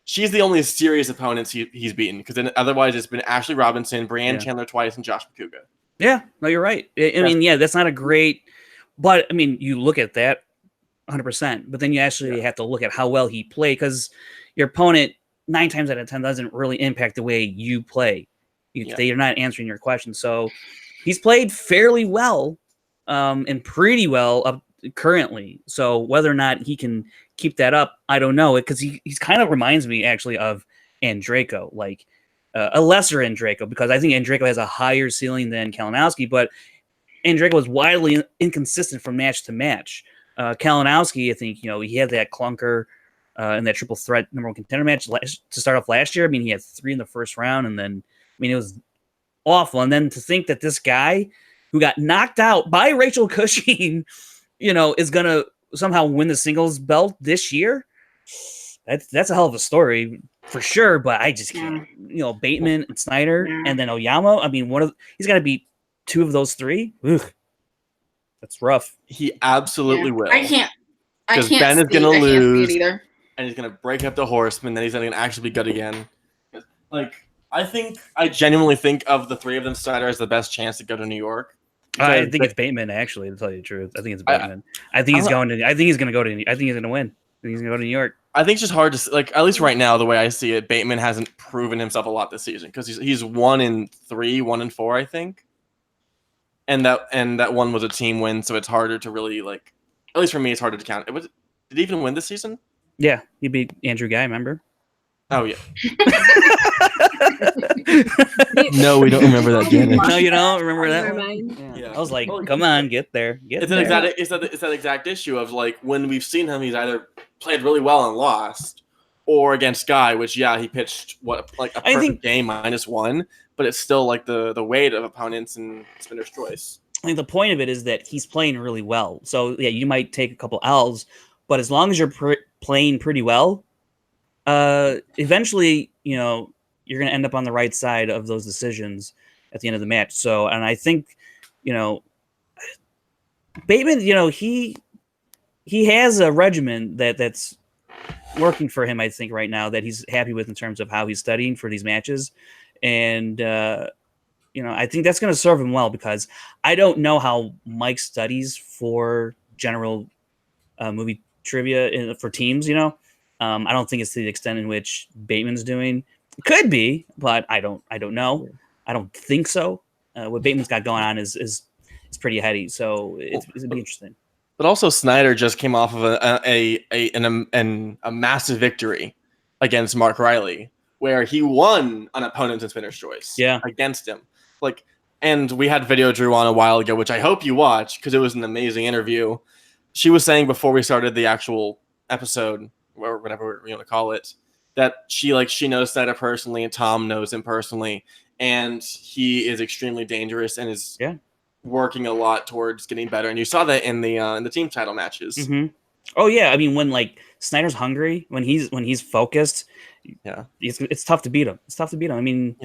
She's the only serious opponents he's beaten, because then otherwise it's been Ashley Robinson, Brianne Chandler twice, and Josh McCouga. Yeah, no, you're right. I mean, that's not a great, but I mean, you look at that 100%. But then you actually have to look at how well he played, because your opponent 9 times out of 10 doesn't really impact the way you play. They're not answering your questions. So he's played fairly well, and pretty well up currently. So whether or not he can keep that up, I don't know. Because he's kind of reminds me actually of Andrejko, like a lesser Andrejko, because I think Andrejko has a higher ceiling than Kalinowski, but Andrejko was wildly inconsistent from match to match. Kalinowski, I think, he had that clunker in that triple threat number 1 contender match to start off last year. I mean, he had 3 in the first round, and then, it was awful. And then to think that this guy who got knocked out by Rachel Cushing, is going to somehow win the singles belt this year, that's a hell of a story for sure. But I just can't. Bateman and Snyder, and then Oyama. I mean, he's got to beat 2 of those 3. Ugh. That's rough. He absolutely will. I can't. Because Ben is going to lose, either. And he's going to break up the Horseman. Then he's going to actually be good again. I genuinely think of the 3 of them, Snyder has the best chance to go to New York. I think it's Bateman, actually, to tell you the truth. I think it's Bateman. I think he's going to. I think he's going to go to. I think he's going to win. I think he's going to go to New York. I think it's just hard to at least right now, the way I see it, Bateman hasn't proven himself a lot this season, because he's 1-3, 1-4, I think. And that one was a team win, so it's harder to really at least for me, it's harder to count. Did he even win this season? Yeah, he beat Andrew Guy, remember? Oh yeah. No, we don't remember that, Janet. No, you don't remember that one? Yeah. I was like, come on, get there. It's that exact issue of when we've seen him, he's either played really well and lost, or against Guy, which he pitched a perfect game -1, but it's still the weight of opponents and spinner's choice. I think the point of it is that he's playing really well. So yeah, you might take a couple L's, but as long as you're playing pretty well, eventually, you're going to end up on the right side of those decisions at the end of the match. So, and I think, Bateman, he has a regimen that's working for him, I think, right now, that he's happy with in terms of how he's studying for these matches. And, I think that's going to serve him well, because I don't know how Mike studies for general movie trivia for teams, I don't think it's to the extent in which Bateman's doing. It could be, but I don't know. I don't think so. What Bateman's got going on is pretty heady, so it'll be interesting. But also, Snyder just came off of a massive victory against Mark Riley, where he won an opponent in spinner's choice against him. And we had video Drew on a while ago, which I hope you watch, because it was an amazing interview. She was saying before we started the actual episode, or whatever we're going to call it, that she knows Snyder personally, and Tom knows him personally, and he is extremely dangerous and is working a lot towards getting better. And you saw that in the team title matches. Mm-hmm. Oh yeah, I mean, when Snyder's hungry, when he's focused, it's tough to beat him. I mean,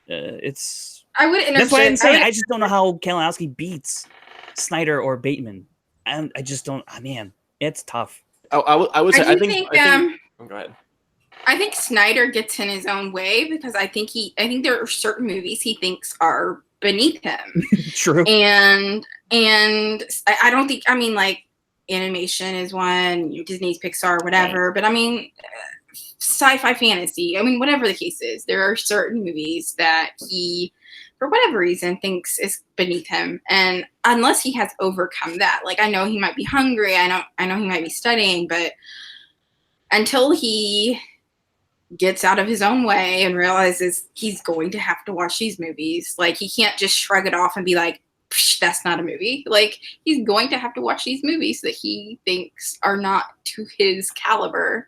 it's. I would interject. That's why I'm saying I just don't know how Kalinowski beats Snyder or Bateman. And I just don't. Man, it's tough. I would say. I think. Go ahead. I think Snyder gets in his own way, because I think there are certain movies he thinks are beneath him. True. And I don't think, animation is one, Disney's Pixar, whatever. Right. But sci-fi, fantasy, whatever the case is, there are certain movies that he, for whatever reason, thinks is beneath him. And unless he has overcome that, I know he might be hungry, I know he might be studying, but until he gets out of his own way and realizes he's going to have to watch these movies, he can't just shrug it off and be like, that's not a movie. He's going to have to watch these movies that he thinks are not to his caliber.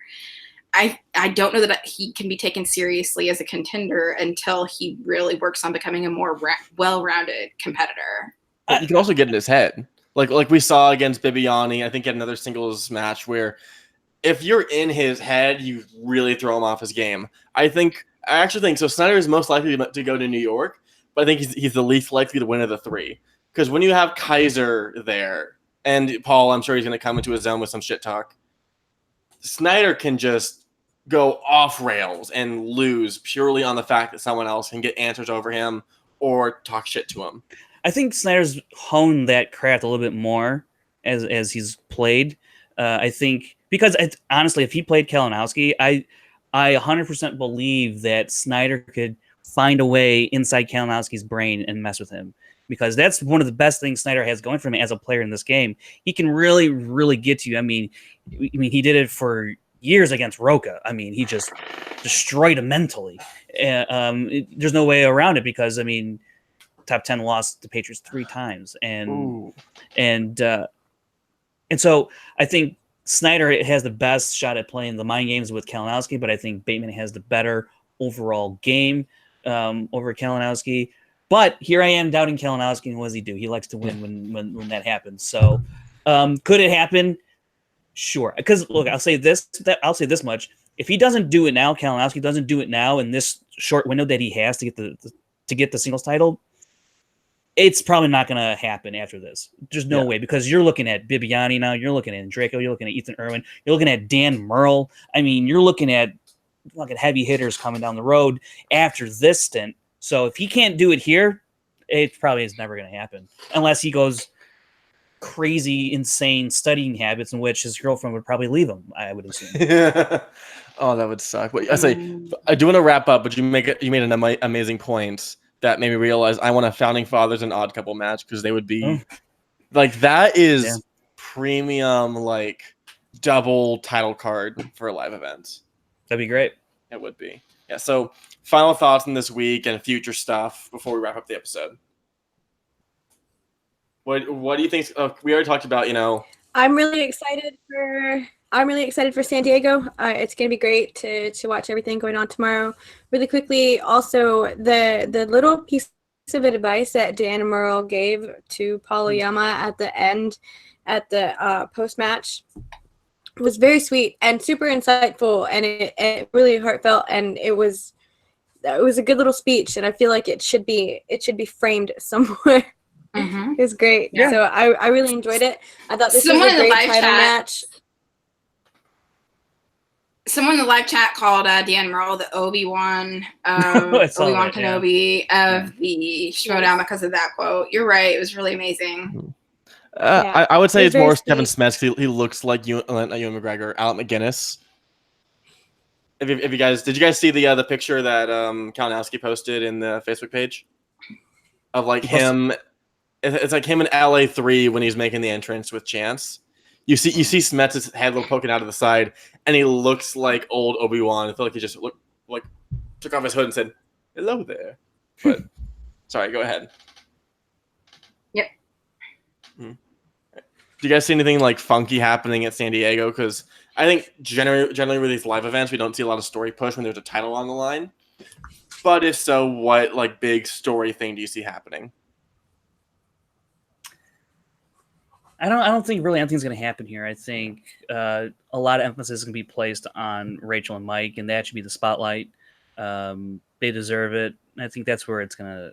I don't know that he can be taken seriously as a contender until he really works on becoming a more well-rounded competitor. You can also get in his head. Like we saw against Bibiani, I think, at another singles match where if you're in his head, you really throw him off his game. I actually think so. Snyder is most likely to go to New York, but I think he's the least likely to win of the 3. Because when you have Kaiser there, and Paul, I'm sure he's going to come into his zone with some shit talk, Snyder can just go off rails and lose purely on the fact that someone else can get answers over him or talk shit to him. I think Snyder's honed that craft a little bit more as he's played. I think because honestly, if he played Kalinowski, I 100% believe that Snyder could find a way inside Kalinowski's brain and mess with him, because that's one of the best things Snyder has going for him as a player in this game. He can really, really get to you. I mean, he did it for years against Roca. I mean, he just destroyed him mentally. There's no way around it, because I mean, top 10 lost the Patriots 3 times, and so I think Snyder has the best shot at playing the mind games with Kalinowski, but I think Bateman has the better overall game over Kalinowski. But here I am doubting Kalinowski, and what does he do? He likes to win when that happens. So could it happen? Sure. Because look, I'll say this much: if he doesn't do it now, Kalinowski doesn't do it now in this short window that he has to get the singles title, it's probably not going to happen after this. There's no way, because you're looking at Bibiani now, you're looking at Draco, you're looking at Ethan Irwin, you're looking at Dan Murrell. I mean, you're looking at heavy hitters coming down the road after this stint. So if he can't do it here, it probably is never going to happen, unless he goes crazy, insane studying habits in which his girlfriend would probably leave him, I would assume. Oh, that would suck. But I do want to wrap up, but you made an amazing point that made me realize I want a Founding Fathers and Odd Couple match, because they would be like, that is premium, like double title card for a live event. That'd be great. It would be. Yeah. So final thoughts on this week and future stuff before we wrap up the episode. What do you think? We already talked about, I'm really excited for San Diego. It's going to be great to watch everything going on tomorrow. Really quickly, also, the little piece of advice that Dan Murrell gave to Paul Oyama at the end, at the post-match, was very sweet and super insightful, and it really heartfelt, and it was a good little speech, and I feel like it should be framed somewhere. It was great. Yeah. So I really enjoyed it. I thought this was a great title match. Someone in the live chat called Dan Murrell the Obi-Wan Kenobi of the Schmoedown because of that quote. You're right. It was really amazing. I would say it's more Kevin Smith. He looks like Ewan McGregor, Alec McGuinness. Did you guys see the picture that Kalinowski posted in the Facebook page of like him? It's like him in LA3 when he's making the entrance with Chance. You see Smets' head poking out of the side, and he looks like old Obi-Wan. I feel like he just took off his hood and said, "Hello there." But sorry, go ahead. Yep. Do you guys see anything like funky happening at San Diego? Because I think generally with these live events, we don't see a lot of story push when there's a title on the line. But if so, what like big story thing do you see happening? I don't think really anything's going to happen here. I think a lot of emphasis is going to be placed on Rachel and Mike, and that should be the spotlight. They deserve it. I think that's where it's gonna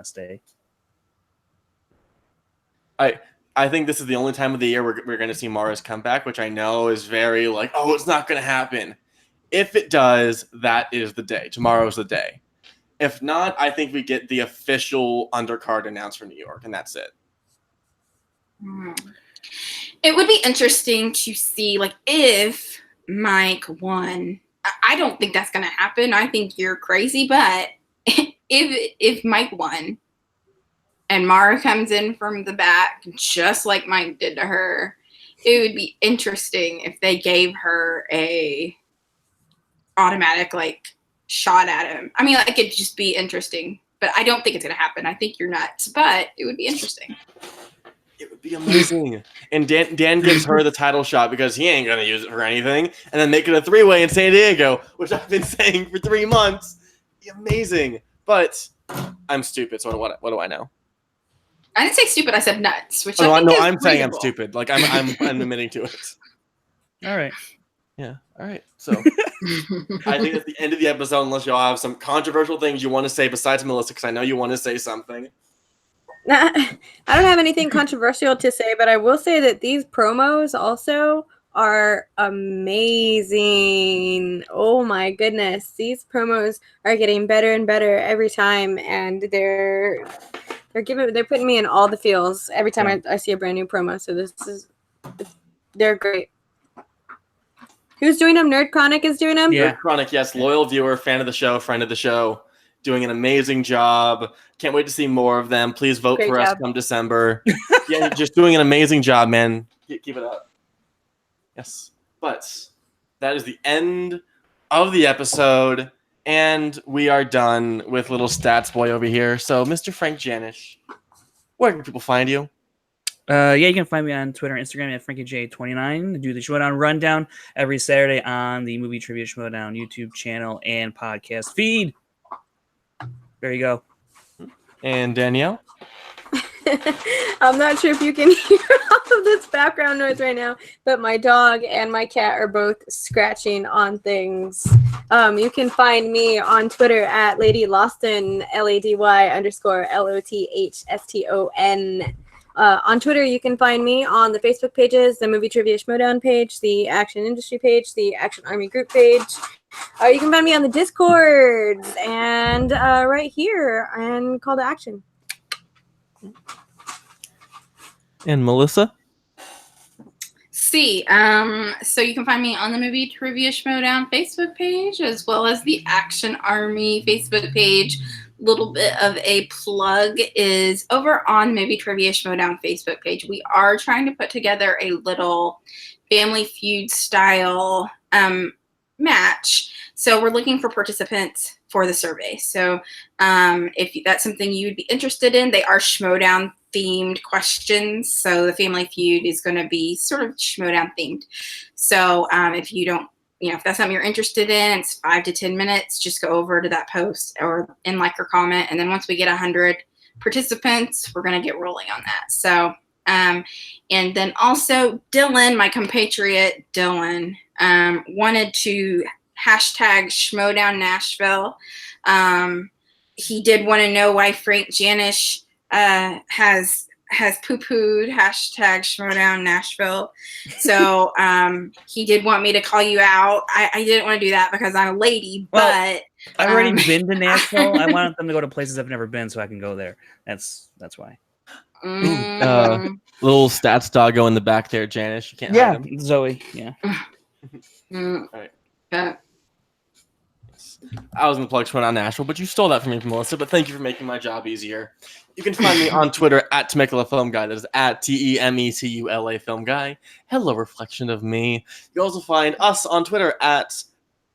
stay. I think this is the only time of the year we're going to see Mara's comeback, which I know is very like, oh, it's not going to happen. If it does, that is the day. Tomorrow's the day. If not, I think we get the official undercard announced for New York, and that's it. It would be interesting to see, like, if Mike won. I don't think that's going to happen. I think you're crazy, but if Mike won and Mara comes in from the back, just like Mike did to her, it would be interesting if they gave her a automatic, like, shot at him. I mean, like, it'd just be interesting, but I don't think it's going to happen. I think you're nuts, but it would be interesting. It would be amazing. And Dan gives her the title shot because he ain't going to use it for anything, and then make it a 3-way in San Diego, which I've been saying for 3 months. It'd be amazing. But I'm stupid, so what do I know? I didn't say stupid. I said nuts. Which I'm saying I'm stupid. Like I'm admitting to it. All right. Yeah. All right. So I think at the end of the episode, unless y'all have some controversial things you want to say besides Melissa, because I know you want to say something. I don't have anything controversial to say, but I will say that these promos also are amazing. Oh my goodness. These promos are getting better and better every time, and they're putting me in all the feels every time I see a brand new promo. So it's They're great. Who's doing them? Nerd Chronic is doing them? Yeah. Nerd Chronic, yes, loyal viewer, fan of the show, friend of the show, doing an amazing job. Can't wait to see more of them. Please vote Great for us job. come December. Yeah, just doing an amazing job, man. Keep it up. Yes. But that is the end of the episode, and we are done with little stats boy over here. So, Mr. Frank Janish, where can people find you? You can find me on Twitter and Instagram at FrankieJ29. I do the Schmoedown Rundown every Saturday on the Movie Trivia Schmoedown YouTube channel and podcast feed. There you go. And Danielle? I'm not sure if you can hear all of this background noise right now, but my dog and my cat are both scratching on things. You can find me on Twitter at Lady Lawston, LADY_LOTHSTON. On Twitter, you can find me on the Facebook pages, the Movie Trivia Schmoedown page, the Action Industry page, the Action Army Group page. You can find me on the Discords and right here and Call to Action. And Melissa? So you can find me on the Movie Trivia Schmoedown Facebook page as well as the Action Army Facebook page. Little bit of a plug is over on Movie Trivia Schmoedown Facebook page. We are trying to put together a little Family Feud style match. So we're looking for participants for the survey. So if that's something you'd be interested in, they are Schmoedown themed questions. So the Family Feud is going to be sort of Schmoedown themed. So if you don't, if that's something you're interested in, it's 5 to 10 minutes, just go over to that post or like or comment. And then once we get 100 participants, we're going to get rolling on that. So, and then also Dylan, my compatriot Dylan, wanted to hashtag Schmoedown Nashville. He did want to know why Frank Janish has poo-pooed hashtag Schmoedown Nashville. So he did want me to call you out. I didn't want to do that because I'm a lady, but I've already been to Nashville. I wanted them to go to places I've never been so I can go there. That's why. Little stats doggo in the back there, Janice. You can't hide him. Zoe. Yeah. All right. I was going to plug Schmoedown Nashville, but you stole that from me, Melissa. But thank you for making my job easier. You can find me on Twitter at Temecula Film Guy. That is at TEMECULA Film Guy. Hello, reflection of me. You also find us on Twitter at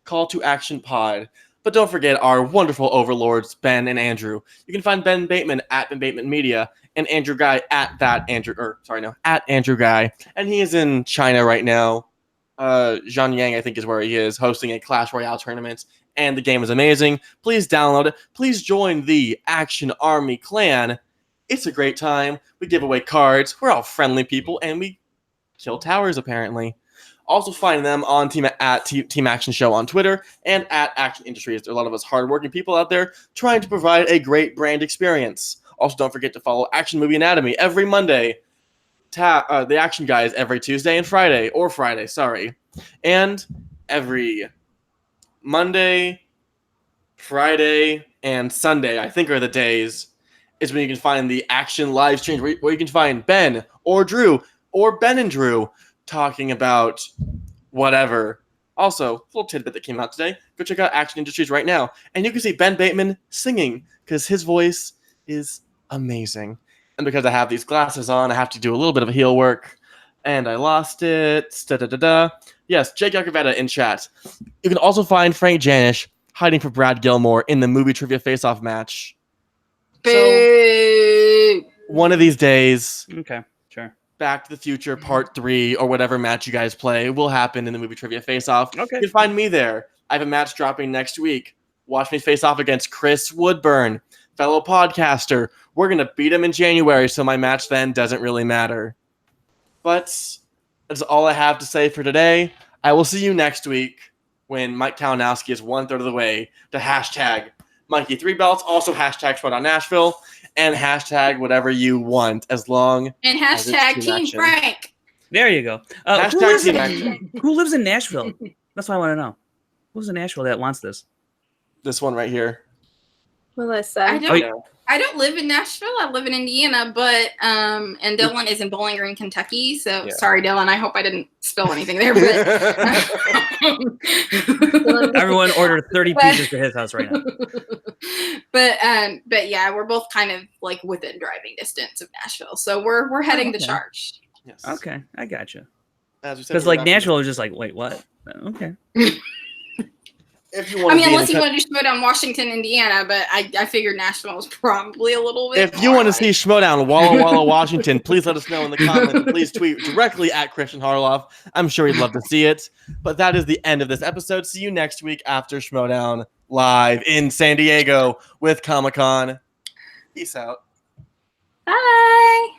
Call to Action Pod. But don't forget our wonderful overlords, Ben and Andrew. You can find Ben Bateman at Ben Bateman Media and Andrew Guy at Andrew Guy. And he is in China right now. Zhanyang, I think, is where he is, hosting a Clash Royale tournament. And the game is amazing. Please download it. Please join the Action Army clan. It's a great time. We give away cards. We're all friendly people, and we kill towers, apparently. Also find them on Team Action Show on Twitter and at Action Industries. There are a lot of us hardworking people out there trying to provide a great brand experience. Also, don't forget to follow Action Movie Anatomy every Monday. The Action Guys every Tuesday and Friday. And every Monday, Friday, and Sunday, I think, are the days, is when you can find the Action live streams where you can find Ben or Drew or Ben and Drew talking about whatever. Also, a little tidbit that came out today, go check out Action Industries right now, and you can see Ben Bateman singing because his voice is amazing. And because I have these glasses on, I have to do a little bit of heel work. And I lost it. Yes, Jake Yakavetta in chat. You can also find Frank Janish hiding for Brad Gilmore in the Movie Trivia Face-Off match. Boo! So, one of these days, Okay, sure. Back to the Future Part 3 or whatever match you guys play will happen in the Movie Trivia Face-Off. Okay. You can find me there. I have a match dropping next week. Watch me face off against Chris Woodburn, fellow podcaster. We're going to beat him in January, so my match then doesn't really matter. But that's all I have to say for today. I will see you next week when Mike Kalinowski is 1/3 of the way to hashtag Mikey 3 Belts, also hashtag Schmoedown Nashville, and hashtag whatever you want, as long And as it's hashtag Team Team Action. Frank. There you go. Hashtag Team Action. Who lives in Nashville? That's what I want to know. Who lives in Nashville that wants this? This one right here. Melissa. I don't. I don't live in Nashville. I live in Indiana, but and Dylan is in Bowling Green, Kentucky. So sorry, Dylan. I hope I didn't spill anything there. But Everyone ordered 30 pizzas to his house right now. But yeah, we're both kind of like within driving distance of Nashville, so we're heading to charge. Yes. Okay, I gotcha. As we said, Because we're like wrapping Nashville was just like, wait, what? Okay. If you want, unless you want to do Schmoedown, Washington, Indiana, but I figured Nashville was probably a little bit. If you want to see Schmoedown, Walla Walla, Washington, please let us know in the comments. And please tweet directly at Christian Harloff. I'm sure he'd love to see it. But that is the end of this episode. See you next week after Schmoedown live in San Diego with Comic-Con. Peace out. Bye.